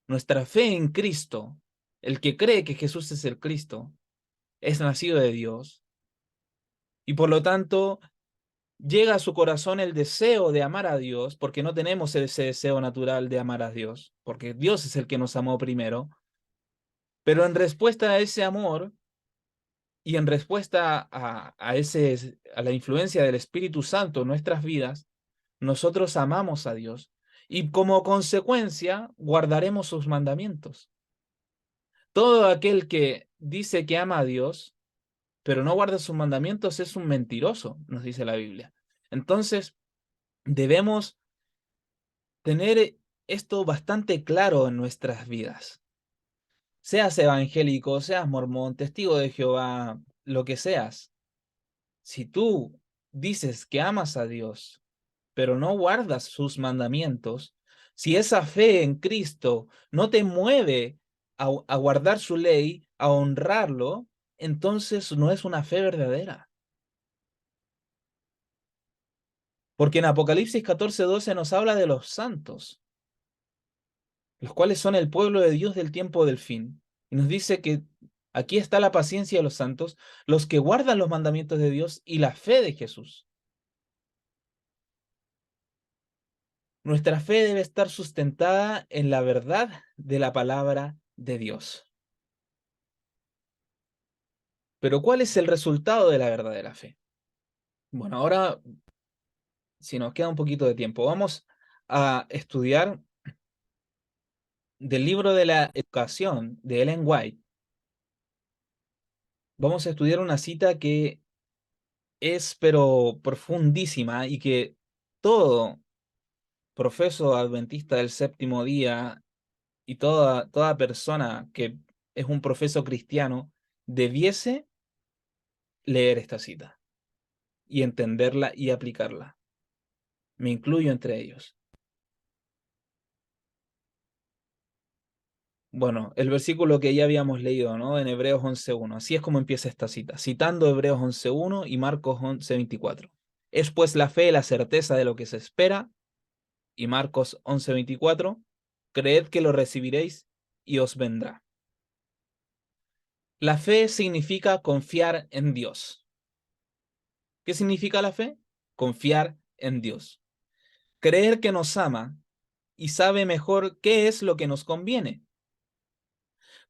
nuestra fe en Cristo, el que cree que Jesús es el Cristo, es nacido de Dios. Y por lo tanto, llega a su corazón el deseo de amar a Dios, porque no tenemos ese deseo natural de amar a Dios, porque Dios es el que nos amó primero. Pero en respuesta a ese amor y en respuesta a la influencia del Espíritu Santo en nuestras vidas, nosotros amamos a Dios y como consecuencia guardaremos sus mandamientos. Todo aquel que dice que ama a Dios, pero no guarda sus mandamientos, es un mentiroso, nos dice la Biblia. Entonces, debemos tener esto bastante claro en nuestras vidas. Seas evangélico, seas mormón, testigo de Jehová, lo que seas. Si tú dices que amas a Dios, pero no guardas sus mandamientos, si esa fe en Cristo no te mueve a guardar su ley, a honrarlo, entonces no es una fe verdadera. Porque en Apocalipsis 14:12 nos habla de los santos, los cuales son el pueblo de Dios del tiempo del fin. Y nos dice que aquí está la paciencia de los santos, los que guardan los mandamientos de Dios y la fe de Jesús. Nuestra fe debe estar sustentada en la verdad de la palabra de Dios. Pero ¿cuál es el resultado de la verdadera fe? Bueno, ahora, si nos queda un poquito de tiempo, vamos a estudiar del libro de la educación de Ellen White. Vamos a estudiar una cita que es pero profundísima y que todo profeso adventista del séptimo día y toda persona que es un profeso cristiano debiese leer esta cita y entenderla y aplicarla. Me incluyo entre ellos. Bueno, el versículo que ya habíamos leído, ¿no? En Hebreos 11:1. Así es como empieza esta cita, citando Hebreos 11:1 y Marcos 11:24. Es pues la fe la certeza de lo que se espera, y Marcos 11:24. Creed que lo recibiréis y os vendrá. La fe significa confiar en Dios. ¿Qué significa la fe? Confiar en Dios. Creer que nos ama y sabe mejor qué es lo que nos conviene.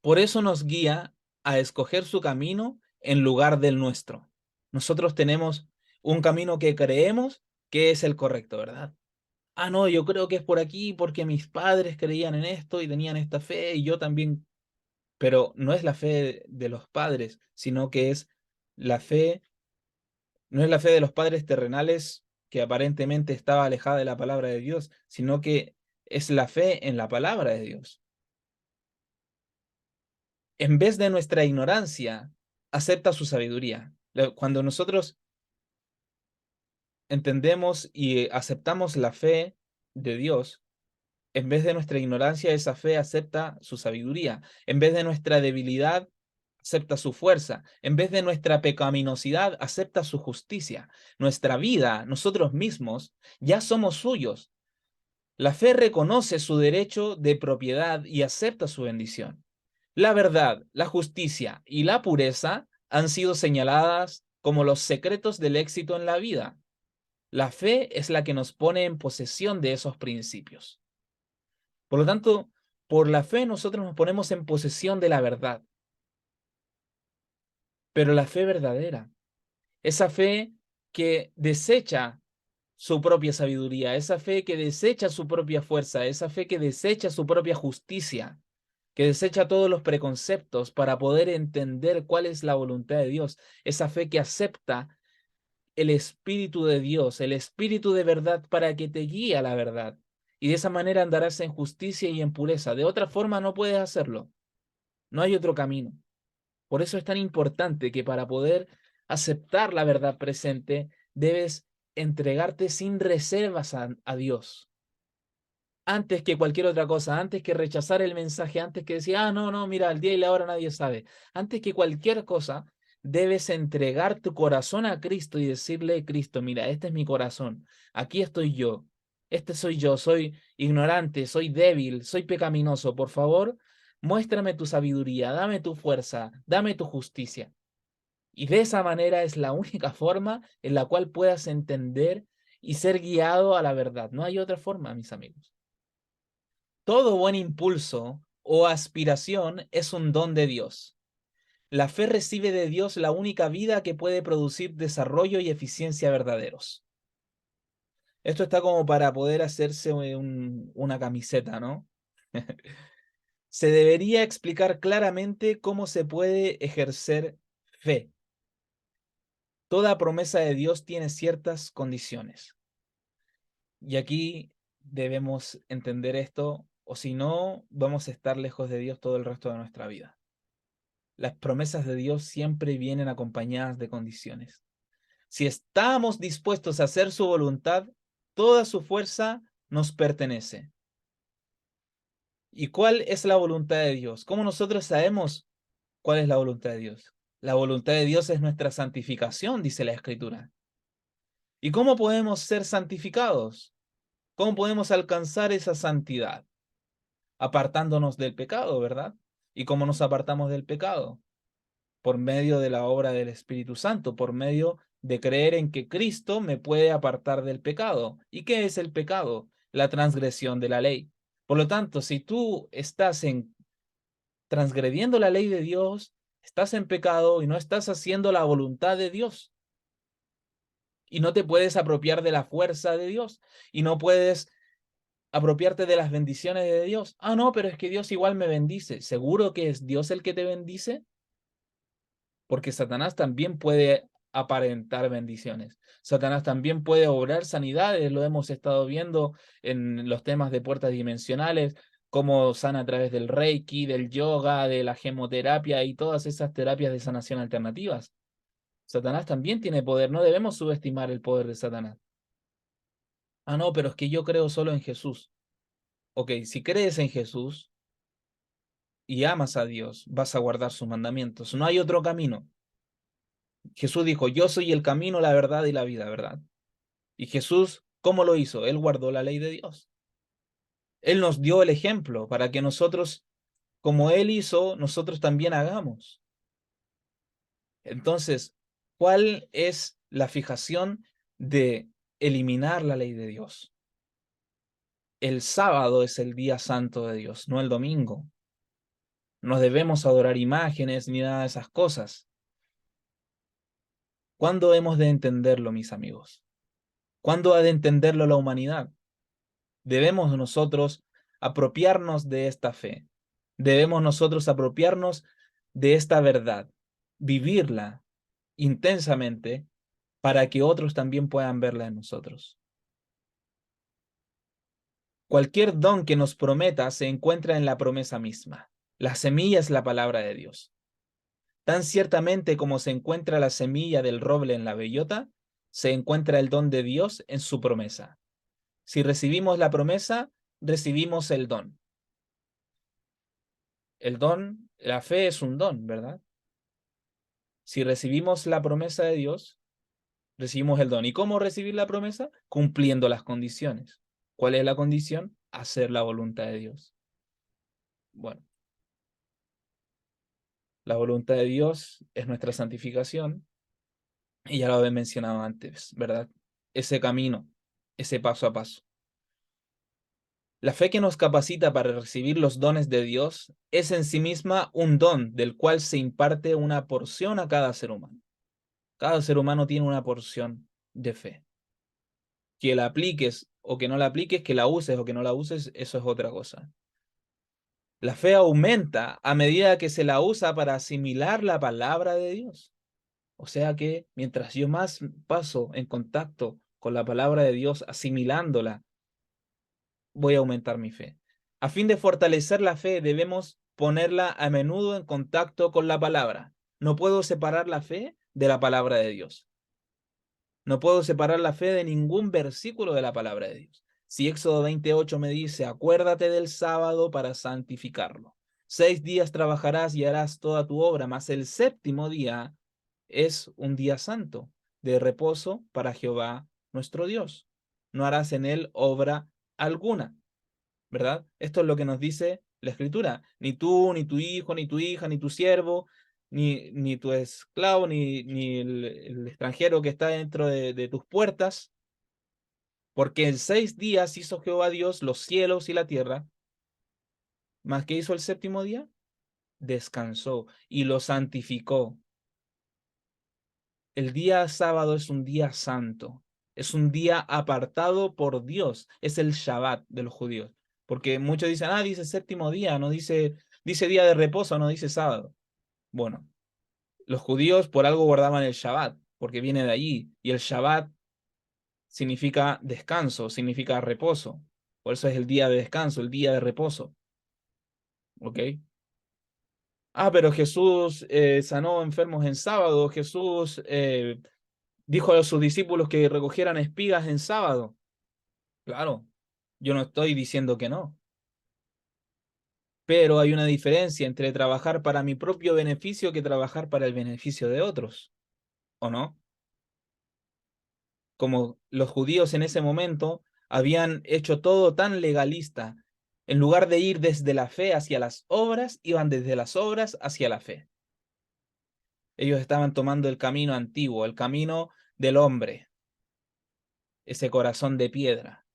Por eso nos guía a escoger su camino en lugar del nuestro. Nosotros tenemos un camino que creemos que es el correcto, ¿verdad? Ah, no, yo creo que es por aquí porque mis padres creían en esto y tenían esta fe y yo también, pero no es la fe de los padres, sino que es la fe, no es la fe de los padres terrenales que aparentemente estaba alejada de la palabra de Dios, sino que es la fe en la palabra de Dios. En vez de nuestra ignorancia, acepta su sabiduría. Cuando nosotros entendemos y aceptamos la fe de Dios, en vez de nuestra ignorancia, esa fe acepta su sabiduría. En vez de nuestra debilidad, acepta su fuerza. En vez de nuestra pecaminosidad, acepta su justicia. Nuestra vida, nosotros mismos, ya somos suyos. La fe reconoce su derecho de propiedad y acepta su bendición. La verdad, la justicia y la pureza han sido señaladas como los secretos del éxito en la vida. La fe es la que nos pone en posesión de esos principios. Por lo tanto, por la fe nosotros nos ponemos en posesión de la verdad, pero la fe verdadera, esa fe que desecha su propia sabiduría, esa fe que desecha su propia fuerza, esa fe que desecha su propia justicia, que desecha todos los preconceptos para poder entender cuál es la voluntad de Dios, esa fe que acepta el Espíritu de Dios, el Espíritu de verdad para que te guíe a la verdad. Y de esa manera andarás en justicia y en pureza. De otra forma no puedes hacerlo. No hay otro camino. Por eso es tan importante que para poder aceptar la verdad presente, debes entregarte sin reservas a Dios. Antes que cualquier otra cosa, antes que rechazar el mensaje, antes que decir, ah, no, no, mira, el día y la hora nadie sabe. Antes que cualquier cosa, debes entregar tu corazón a Cristo y decirle, Cristo, mira, este es mi corazón, aquí estoy yo, este soy yo, soy ignorante, soy débil, soy pecaminoso, por favor, muéstrame tu sabiduría, dame tu fuerza, dame tu justicia. Y de esa manera es la única forma en la cual puedas entender y ser guiado a la verdad. No hay otra forma, mis amigos. Todo buen impulso o aspiración es un don de Dios. La fe recibe de Dios la única vida que puede producir desarrollo y eficiencia verdaderos. Esto está como para poder hacerse una camiseta, ¿no? Se debería explicar claramente cómo se puede ejercer fe. Toda promesa de Dios tiene ciertas condiciones. Y aquí debemos entender esto, o si no, vamos a estar lejos de Dios todo el resto de nuestra vida. Las promesas de Dios siempre vienen acompañadas de condiciones. Si estamos dispuestos a hacer su voluntad, toda su fuerza nos pertenece. ¿Y cuál es la voluntad de Dios? ¿Cómo nosotros sabemos cuál es la voluntad de Dios? La voluntad de Dios es nuestra santificación, dice la Escritura. ¿Y cómo podemos ser santificados? ¿Cómo podemos alcanzar esa santidad? Apartándonos del pecado, ¿verdad? ¿Y cómo nos apartamos del pecado? Por medio de la obra del Espíritu Santo, por medio de creer en que Cristo me puede apartar del pecado. ¿Y qué es el pecado? La transgresión de la ley. Por lo tanto, si tú estás transgrediendo la ley de Dios, estás en pecado y no estás haciendo la voluntad de Dios. Y no te puedes apropiar de la fuerza de Dios. Y no puedes apropiarte de las bendiciones de Dios. Ah, no, pero es que Dios igual me bendice. ¿Seguro que es Dios el que te bendice? Porque Satanás también puede aparentar bendiciones. Satanás también puede obrar sanidades, lo hemos estado viendo en los temas de puertas dimensionales, cómo sana a través del Reiki, del yoga, de la gemoterapia y todas esas terapias de sanación alternativas. Satanás también tiene poder, no debemos subestimar el poder de Satanás. Ah, no, pero es que yo creo solo en Jesús. Ok, si crees en Jesús y amas a Dios, vas a guardar sus mandamientos. No hay otro camino. Jesús dijo, yo soy el camino, la verdad y la vida, ¿verdad? Y Jesús, ¿cómo lo hizo? Él guardó la ley de Dios. Él nos dio el ejemplo para que nosotros, como Él hizo, nosotros también hagamos. Entonces, ¿cuál es la fijación de eliminar la ley de Dios? El sábado es el día santo de Dios, no el domingo. No debemos adorar imágenes ni nada de esas cosas. ¿Cuándo hemos de entenderlo, mis amigos? ¿Cuándo ha de entenderlo la humanidad? Debemos nosotros apropiarnos de esta fe. Debemos nosotros apropiarnos de esta verdad, vivirla intensamente para que otros también puedan verla en nosotros. Cualquier don que nos prometa se encuentra en la promesa misma. La semilla es la palabra de Dios. Tan ciertamente como se encuentra la semilla del roble en la bellota, se encuentra el don de Dios en su promesa. Si recibimos la promesa, recibimos el don. El don, la fe es un don, ¿verdad? Si recibimos la promesa de Dios, recibimos el don. ¿Y cómo recibir la promesa? Cumpliendo las condiciones. ¿Cuál es la condición? Hacer la voluntad de Dios. Bueno, la voluntad de Dios es nuestra santificación, y ya lo había mencionado antes, ¿verdad? Ese camino, ese paso a paso. La fe que nos capacita para recibir los dones de Dios es en sí misma un don del cual se imparte una porción a cada ser humano. Cada ser humano tiene una porción de fe. Que la apliques o que no la apliques, que la uses o que no la uses, eso es otra cosa. La fe aumenta a medida que se la usa para asimilar la palabra de Dios. O sea que mientras yo más paso en contacto con la palabra de Dios, asimilándola, voy a aumentar mi fe. A fin de fortalecer la fe, debemos ponerla a menudo en contacto con la palabra. No puedo separar la fe de la palabra de Dios. No puedo separar la fe de ningún versículo de la palabra de Dios. Si Éxodo 28 me dice, acuérdate del sábado para santificarlo. 6 días trabajarás y harás toda tu obra, mas el séptimo día es un día santo, de reposo para Jehová nuestro Dios. No harás en él obra alguna, ¿verdad? Esto es lo que nos dice la Escritura. Ni tú, ni tu hijo, ni tu hija, ni tu siervo, ni tu esclavo, ni el extranjero que está dentro de tus puertas, porque en 6 días hizo Jehová Dios los cielos y la tierra, mas ¿qué hizo el séptimo día? Descansó y lo santificó. El día sábado es un día santo, es un día apartado por Dios, es el Shabbat de los judíos. Porque muchos dicen, dice séptimo día, no dice día de reposo, no dice sábado. Bueno, los judíos por algo guardaban el Shabbat, porque viene de allí, y el Shabbat significa descanso, significa reposo. Por eso es el día de descanso, el día de reposo. ¿Ok? Pero Jesús sanó enfermos en sábado, Jesús dijo a sus discípulos que recogieran espigas en sábado. Claro, yo no estoy diciendo que no, pero hay una diferencia entre trabajar para mi propio beneficio que trabajar para el beneficio de otros, ¿o no? Como los judíos en ese momento habían hecho todo tan legalista, en lugar de ir desde la fe hacia las obras, iban desde las obras hacia la fe. Ellos estaban tomando el camino antiguo, el camino del hombre, ese corazón de piedra.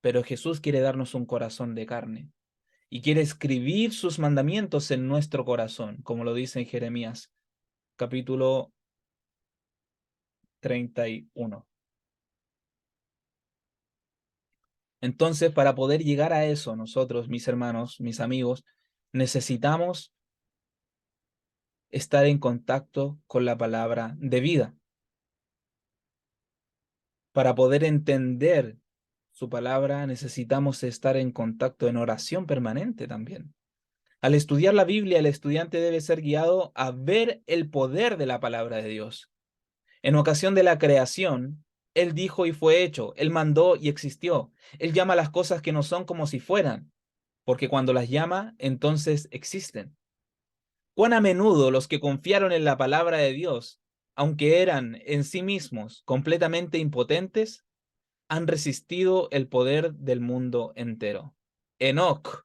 Pero Jesús quiere darnos un corazón de carne y quiere escribir sus mandamientos en nuestro corazón, como lo dice en Jeremías, capítulo 31. Entonces, para poder llegar a eso, nosotros, mis hermanos, mis amigos, necesitamos estar en contacto con la palabra de vida. Para poder entender su palabra, necesitamos estar en contacto en oración permanente también. Al estudiar la Biblia, el estudiante debe ser guiado a ver el poder de la palabra de Dios. En ocasión de la creación, Él dijo y fue hecho, Él mandó y existió. Él llama las cosas que no son como si fueran, porque cuando las llama, entonces existen. Cuán a menudo los que confiaron en la palabra de Dios, aunque eran en sí mismos completamente impotentes, han resistido el poder del mundo entero. Enoc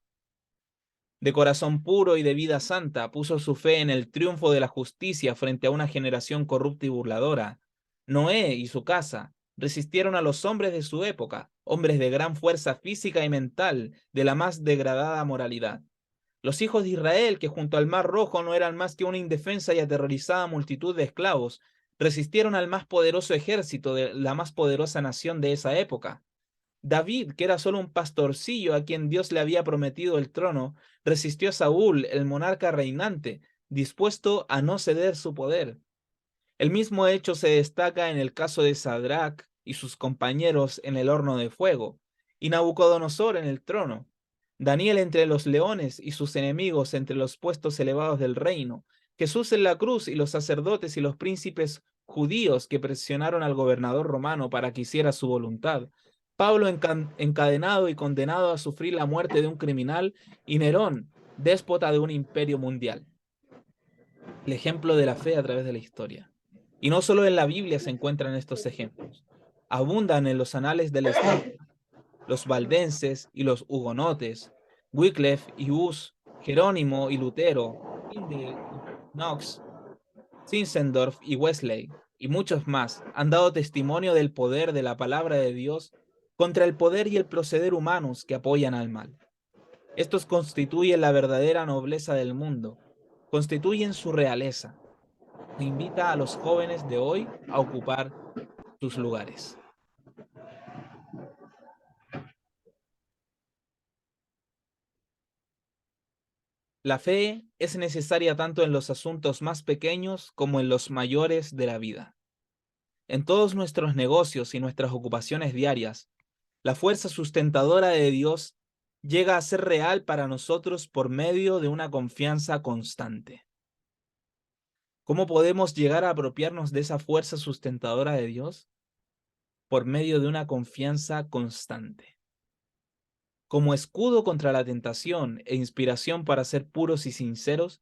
De corazón puro y de vida santa, puso su fe en el triunfo de la justicia frente a una generación corrupta y burladora. Noé y su casa resistieron a los hombres de su época, hombres de gran fuerza física y mental, de la más degradada moralidad. Los hijos de Israel, que junto al Mar Rojo no eran más que una indefensa y aterrorizada multitud de esclavos, resistieron al más poderoso ejército de la más poderosa nación de esa época. David, que era solo un pastorcillo a quien Dios le había prometido el trono, resistió a Saúl, el monarca reinante, dispuesto a no ceder su poder. El mismo hecho se destaca en el caso de Sadrach y sus compañeros en el horno de fuego, y Nabucodonosor en el trono, Daniel entre los leones y sus enemigos entre los puestos elevados del reino, Jesús en la cruz y los sacerdotes y los príncipes judíos que presionaron al gobernador romano para que hiciera su voluntad, Pablo encadenado y condenado a sufrir la muerte de un criminal, y Nerón, déspota de un imperio mundial. El ejemplo de la fe a través de la historia. Y no solo en la Biblia se encuentran estos ejemplos. Abundan en los anales de la historia. Los valdenses y los hugonotes, Wycliffe y Hus, Jerónimo y Lutero, Tyndale y Knox, Zinzendorf y Wesley, y muchos más, han dado testimonio del poder de la palabra de Dios contra el poder y el proceder humanos que apoyan al mal. Estos constituyen la verdadera nobleza del mundo, constituyen su realeza, e invita a los jóvenes de hoy a ocupar sus lugares. La fe es necesaria tanto en los asuntos más pequeños como en los mayores de la vida. En todos nuestros negocios y nuestras ocupaciones diarias, la fuerza sustentadora de Dios llega a ser real para nosotros por medio de una confianza constante. ¿Cómo podemos llegar a apropiarnos de esa fuerza sustentadora de Dios? Por medio de una confianza constante. Como escudo contra la tentación e inspiración para ser puros y sinceros,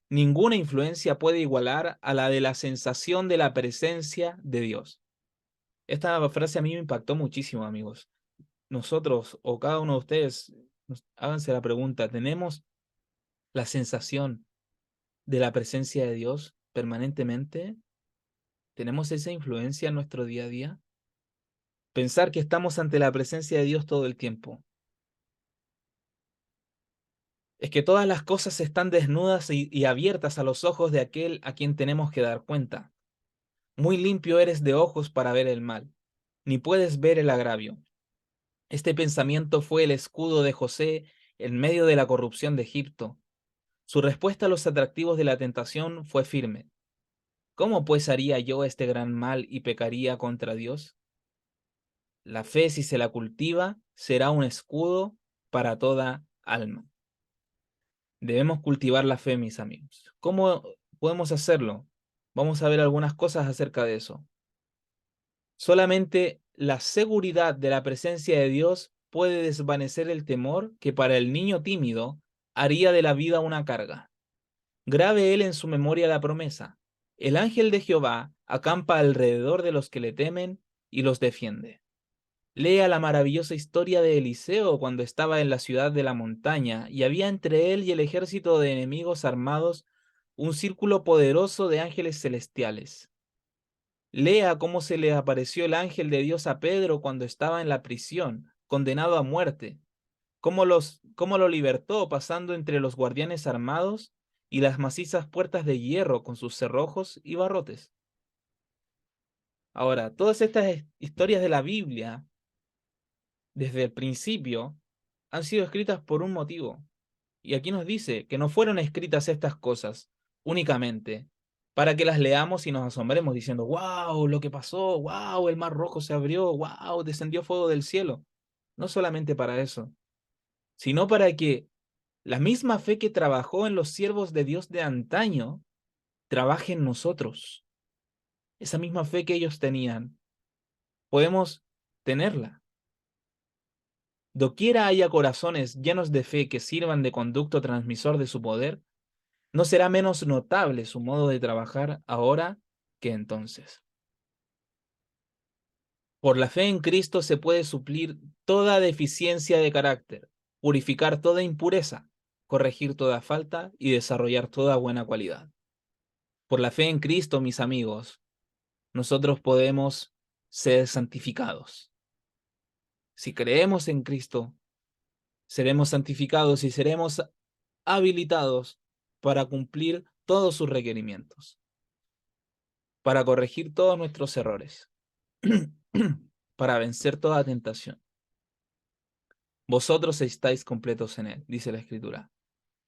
ninguna influencia puede igualar a la de la sensación de la presencia de Dios. Esta frase a mí me impactó muchísimo, amigos. Nosotros o cada uno de ustedes, háganse la pregunta, ¿tenemos la sensación de la presencia de Dios permanentemente? ¿Tenemos esa influencia en nuestro día a día? Pensar que estamos ante la presencia de Dios todo el tiempo. Es que todas las cosas están desnudas y abiertas a los ojos de aquel a quien tenemos que dar cuenta. Muy limpio eres de ojos para ver el mal, ni puedes ver el agravio. Este pensamiento fue el escudo de José en medio de la corrupción de Egipto. Su respuesta a los atractivos de la tentación fue firme. ¿Cómo pues haría yo este gran mal y pecaría contra Dios? La fe, si se la cultiva, será un escudo para toda alma. Debemos cultivar la fe, mis amigos. ¿Cómo podemos hacerlo? Vamos a ver algunas cosas acerca de eso. Solamente la seguridad de la presencia de Dios puede desvanecer el temor que para el niño tímido haría de la vida una carga. Grabe él en su memoria la promesa. El ángel de Jehová acampa alrededor de los que le temen y los defiende. Lea la maravillosa historia de Eliseo cuando estaba en la ciudad de la montaña y había entre él y el ejército de enemigos armados un círculo poderoso de ángeles celestiales. Lea cómo se le apareció el ángel de Dios a Pedro cuando estaba en la prisión, condenado a muerte, cómo lo libertó pasando entre los guardianes armados y las macizas puertas de hierro con sus cerrojos y barrotes. Ahora, todas estas historias de la Biblia desde el principio han sido escritas por un motivo. Y aquí nos dice que no fueron escritas estas cosas únicamente para que las leamos y nos asombremos diciendo, wow, lo que pasó, wow, el mar rojo se abrió, wow, descendió fuego del cielo. No solamente para eso, sino para que la misma fe que trabajó en los siervos de Dios de antaño, trabaje en nosotros. Esa misma fe que ellos tenían, podemos tenerla. Doquiera haya corazones llenos de fe que sirvan de conducto transmisor de su poder, no será menos notable su modo de trabajar ahora que entonces. Por la fe en Cristo se puede suplir toda deficiencia de carácter, purificar toda impureza, corregir toda falta y desarrollar toda buena cualidad. Por la fe en Cristo, mis amigos, nosotros podemos ser santificados. Si creemos en Cristo, seremos santificados y seremos habilitados para cumplir todos sus requerimientos, para corregir todos nuestros errores, para vencer toda tentación. Vosotros estáis completos en Él, dice la Escritura.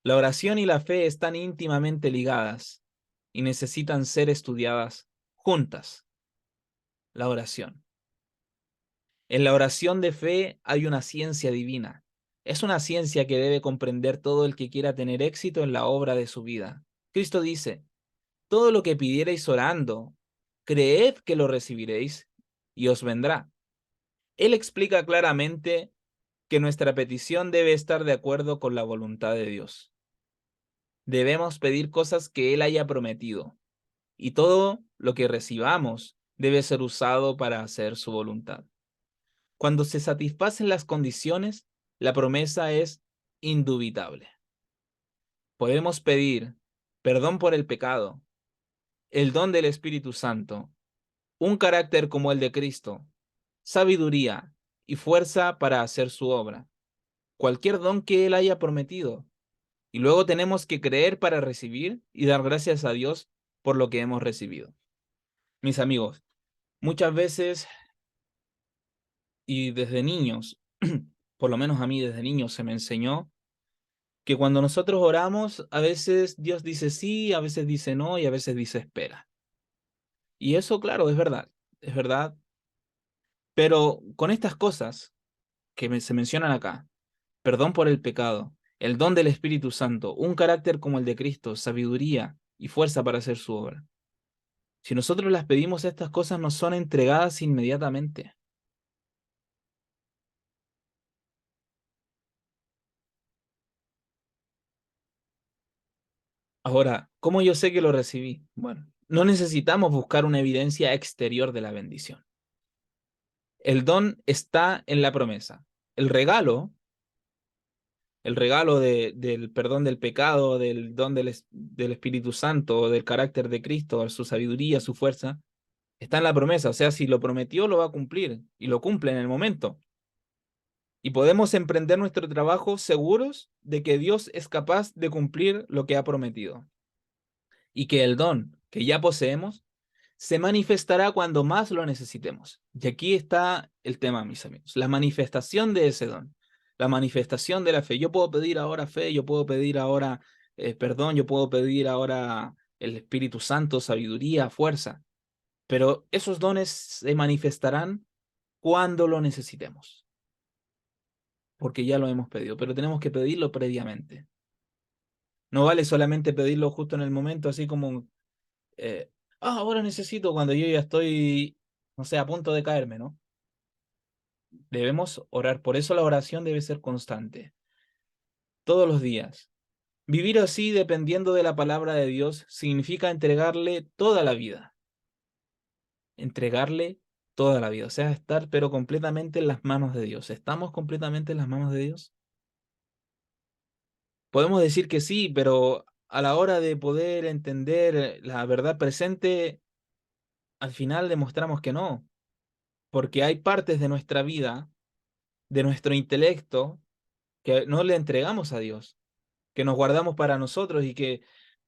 La oración y la fe están íntimamente ligadas y necesitan ser estudiadas juntas. La oración. En la oración de fe hay una ciencia divina. Es una ciencia que debe comprender todo el que quiera tener éxito en la obra de su vida. Cristo dice, todo lo que pidierais orando, creed que lo recibiréis y os vendrá. Él explica claramente que nuestra petición debe estar de acuerdo con la voluntad de Dios. Debemos pedir cosas que Él haya prometido, y todo lo que recibamos debe ser usado para hacer su voluntad. Cuando se satisfacen las condiciones, la promesa es indubitable. Podemos pedir perdón por el pecado, el don del Espíritu Santo, un carácter como el de Cristo, sabiduría y fuerza para hacer su obra, cualquier don que Él haya prometido. Y luego tenemos que creer para recibir y dar gracias a Dios por lo que hemos recibido. Mis amigos, muchas veces y desde niños, por lo menos a mí desde niño se me enseñó que cuando nosotros oramos, a veces Dios dice sí, a veces dice no y a veces dice espera. Y eso, claro, es verdad, pero con estas cosas que se mencionan acá, perdón por el pecado, el don del Espíritu Santo, un carácter como el de Cristo, sabiduría y fuerza para hacer su obra. Si nosotros las pedimos, estas cosas nos son entregadas inmediatamente. Ahora, ¿cómo yo sé que lo recibí? Bueno, no necesitamos buscar una evidencia exterior de la bendición. El don está en la promesa. El regalo, del perdón del pecado, del don del Espíritu Santo, del carácter de Cristo, su sabiduría, su fuerza, está en la promesa. O sea, si lo prometió, lo va a cumplir y lo cumple en el momento. Y podemos emprender nuestro trabajo seguros de que Dios es capaz de cumplir lo que ha prometido. Y que el don que ya poseemos se manifestará cuando más lo necesitemos. Y aquí está el tema, mis amigos, la manifestación de ese don, la manifestación de la fe. Yo puedo pedir ahora fe, yo puedo pedir ahora perdón, yo puedo pedir ahora el Espíritu Santo, sabiduría, fuerza, pero esos dones se manifestarán cuando lo necesitemos, porque ya lo hemos pedido, pero tenemos que pedirlo previamente. No vale solamente pedirlo justo en el momento, así como eh, ahora necesito cuando yo ya estoy, no sé, a punto de caerme, ¿no? Debemos orar, por eso la oración debe ser constante, todos los días. Vivir así, dependiendo de la palabra de Dios, significa entregarle toda la vida, entregarle toda la vida, o sea, estar pero completamente en las manos de Dios. ¿Estamos completamente en las manos de Dios? Podemos decir que sí, pero a la hora de poder entender la verdad presente, al final demostramos que no, porque hay partes de nuestra vida, de nuestro intelecto, que no le entregamos a Dios, que nos guardamos para nosotros y que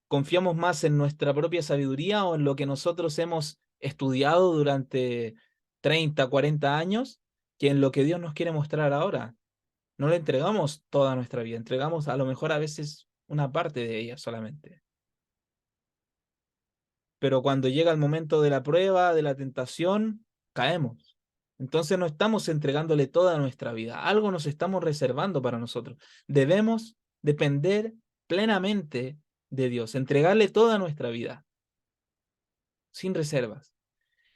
confiamos más en nuestra propia sabiduría o en lo que nosotros hemos estudiado durante 30, 40 años, que en lo que Dios nos quiere mostrar ahora. No le entregamos toda nuestra vida, entregamos a lo mejor a veces una parte de ella solamente. Pero cuando llega el momento de la prueba, de la tentación, caemos. Entonces no estamos entregándole toda nuestra vida, algo nos estamos reservando para nosotros. Debemos depender plenamente de Dios, entregarle toda nuestra vida, sin reservas.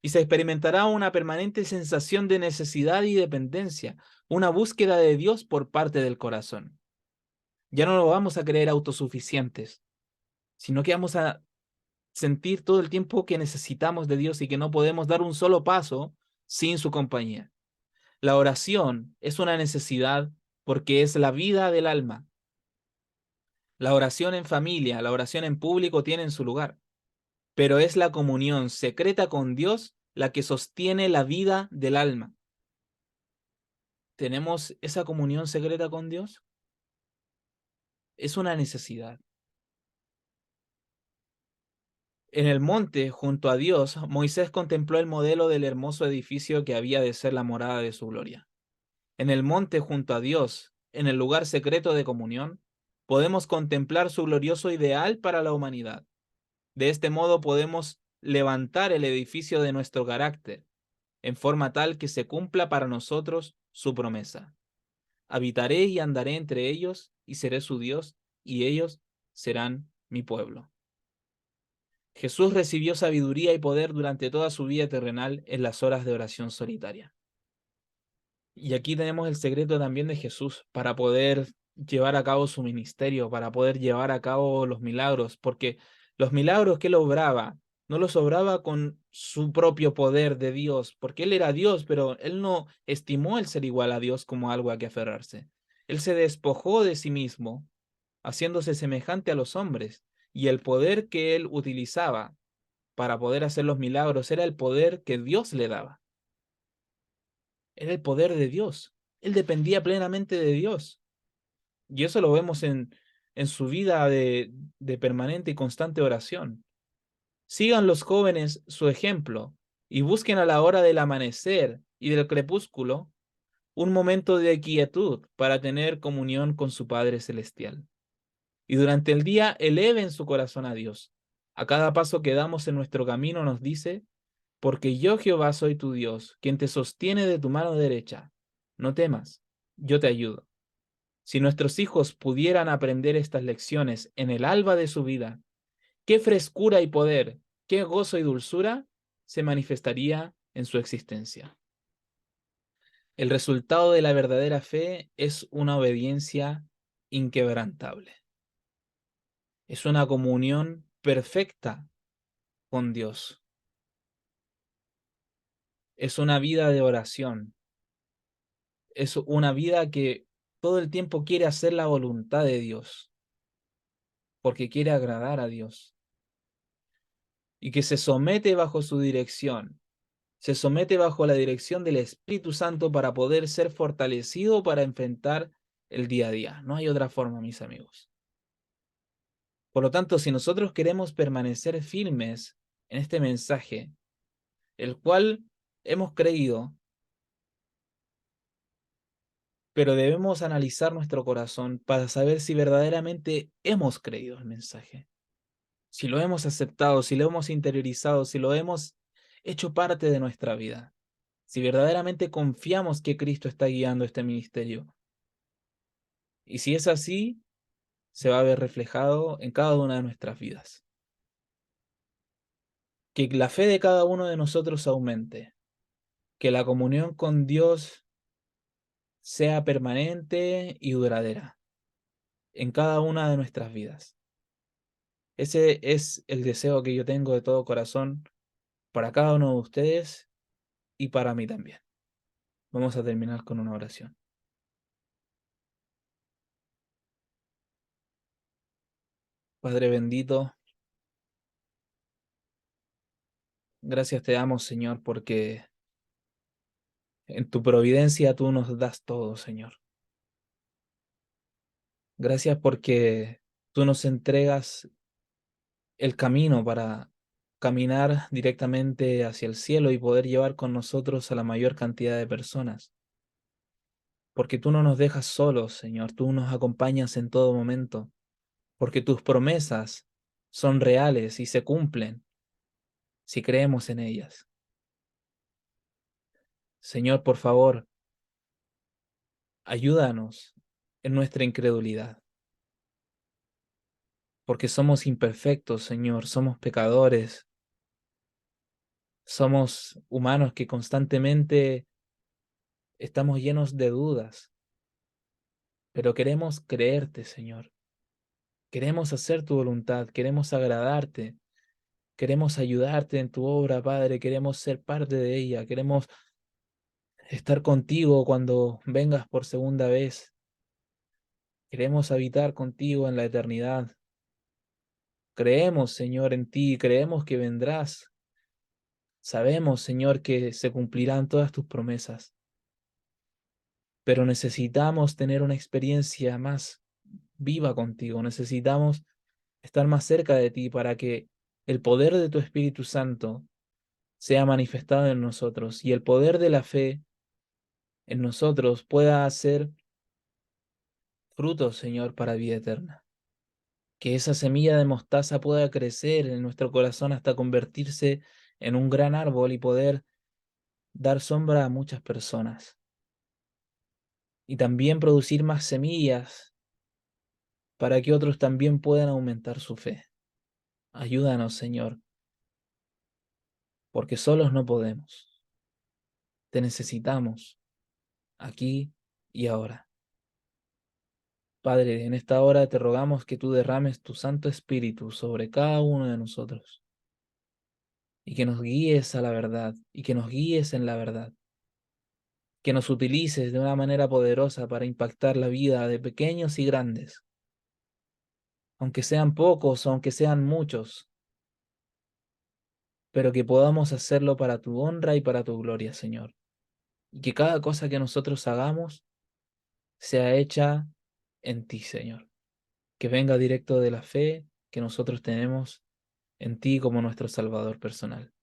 Y se experimentará una permanente sensación de necesidad y dependencia, una búsqueda de Dios por parte del corazón. Ya no lo vamos a creer autosuficientes, sino que vamos a sentir todo el tiempo que necesitamos de Dios y que no podemos dar un solo paso sin su compañía. La oración es una necesidad porque es la vida del alma. La oración en familia, la oración en público tienen su lugar, pero es la comunión secreta con Dios la que sostiene la vida del alma. ¿Tenemos esa comunión secreta con Dios? Es una necesidad. En el monte, junto a Dios, Moisés contempló el modelo del hermoso edificio que había de ser la morada de su gloria. En el monte, junto a Dios, en el lugar secreto de comunión, podemos contemplar su glorioso ideal para la humanidad. De este modo podemos levantar el edificio de nuestro carácter, en forma tal que se cumpla para nosotros su promesa. Habitaré y andaré entre ellos, y seré su Dios, y ellos serán mi pueblo. Jesús recibió sabiduría y poder durante toda su vida terrenal en las horas de oración solitaria. Y aquí tenemos el secreto también de Jesús para poder llevar a cabo su ministerio, para poder llevar a cabo los milagros, porque los milagros que él obraba, no los obraba con su propio poder de Dios, porque él era Dios, pero él no estimó el ser igual a Dios como algo a que aferrarse. Él se despojó de sí mismo, haciéndose semejante a los hombres, y el poder que él utilizaba para poder hacer los milagros era el poder que Dios le daba. Era el poder de Dios. Él dependía plenamente de Dios. Y eso lo vemos en su vida de permanente y constante oración. Sigan los jóvenes su ejemplo y busquen a la hora del amanecer y del crepúsculo un momento de quietud para tener comunión con su Padre Celestial. Y durante el día eleven su corazón a Dios. A cada paso que damos en nuestro camino nos dice, porque yo Jehová soy tu Dios, quien te sostiene de tu mano derecha. No temas, yo te ayudo. Si nuestros hijos pudieran aprender estas lecciones en el alba de su vida, qué frescura y poder, qué gozo y dulzura se manifestaría en su existencia. El resultado de la verdadera fe es una obediencia inquebrantable. Es una comunión perfecta con Dios. Es una vida de oración. Es una vida que todo el tiempo quiere hacer la voluntad de Dios, porque quiere agradar a Dios, y que se somete bajo su dirección, se somete bajo la dirección del Espíritu Santo para poder ser fortalecido para enfrentar el día a día. No hay otra forma, mis amigos. Por lo tanto, si nosotros queremos permanecer firmes en este mensaje, el cual hemos creído, pero debemos analizar nuestro corazón para saber si verdaderamente hemos creído el mensaje, si lo hemos aceptado, si lo hemos interiorizado, si lo hemos hecho parte de nuestra vida, si verdaderamente confiamos que Cristo está guiando este ministerio. Y si es así, se va a ver reflejado en cada una de nuestras vidas. Que la fe de cada uno de nosotros aumente, que la comunión con Dios sea permanente y duradera en cada una de nuestras vidas. Ese es el deseo que yo tengo de todo corazón para cada uno de ustedes y para mí también. Vamos a terminar con una oración. Padre bendito, gracias te damos, Señor, porque en tu providencia tú nos das todo, Señor. Gracias porque tú nos entregas el camino para caminar directamente hacia el cielo y poder llevar con nosotros a la mayor cantidad de personas. Porque tú no nos dejas solos, Señor, tú nos acompañas en todo momento, porque tus promesas son reales y se cumplen si creemos en ellas. Señor, por favor, ayúdanos en nuestra incredulidad, porque somos imperfectos, Señor, somos pecadores, somos humanos que constantemente estamos llenos de dudas, pero queremos creerte, Señor. Queremos hacer tu voluntad, queremos agradarte, queremos ayudarte en tu obra, Padre, queremos ser parte de ella, queremos estar contigo cuando vengas por segunda vez. Queremos habitar contigo en la eternidad. Creemos, Señor, en ti, creemos que vendrás. Sabemos, Señor, que se cumplirán todas tus promesas, pero necesitamos tener una experiencia más viva contigo. Necesitamos estar más cerca de ti para que el poder de tu Espíritu Santo sea manifestado en nosotros y el poder de la fe en nosotros pueda hacer frutos, Señor, para vida eterna. Que esa semilla de mostaza pueda crecer en nuestro corazón hasta convertirse en un gran árbol y poder dar sombra a muchas personas. Y también producir más semillas para que otros también puedan aumentar su fe. Ayúdanos, Señor, porque solos no podemos. Te necesitamos aquí y ahora. Padre, en esta hora te rogamos que tú derrames tu Santo Espíritu sobre cada uno de nosotros y que nos guíes a la verdad y que nos guíes en la verdad, que nos utilices de una manera poderosa para impactar la vida de pequeños y grandes, aunque sean pocos o aunque sean muchos, pero que podamos hacerlo para tu honra y para tu gloria, Señor, y que cada cosa que nosotros hagamos sea hecha en ti, Señor, que venga directo de la fe que nosotros tenemos en ti como nuestro Salvador personal.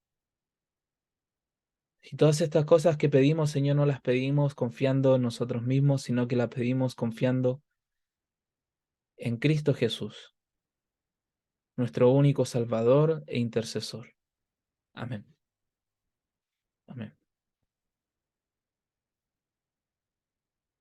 Y todas estas cosas que pedimos, Señor, no las pedimos confiando en nosotros mismos, sino que las pedimos confiando en Cristo Jesús, nuestro único Salvador e intercesor. Amén. Amén.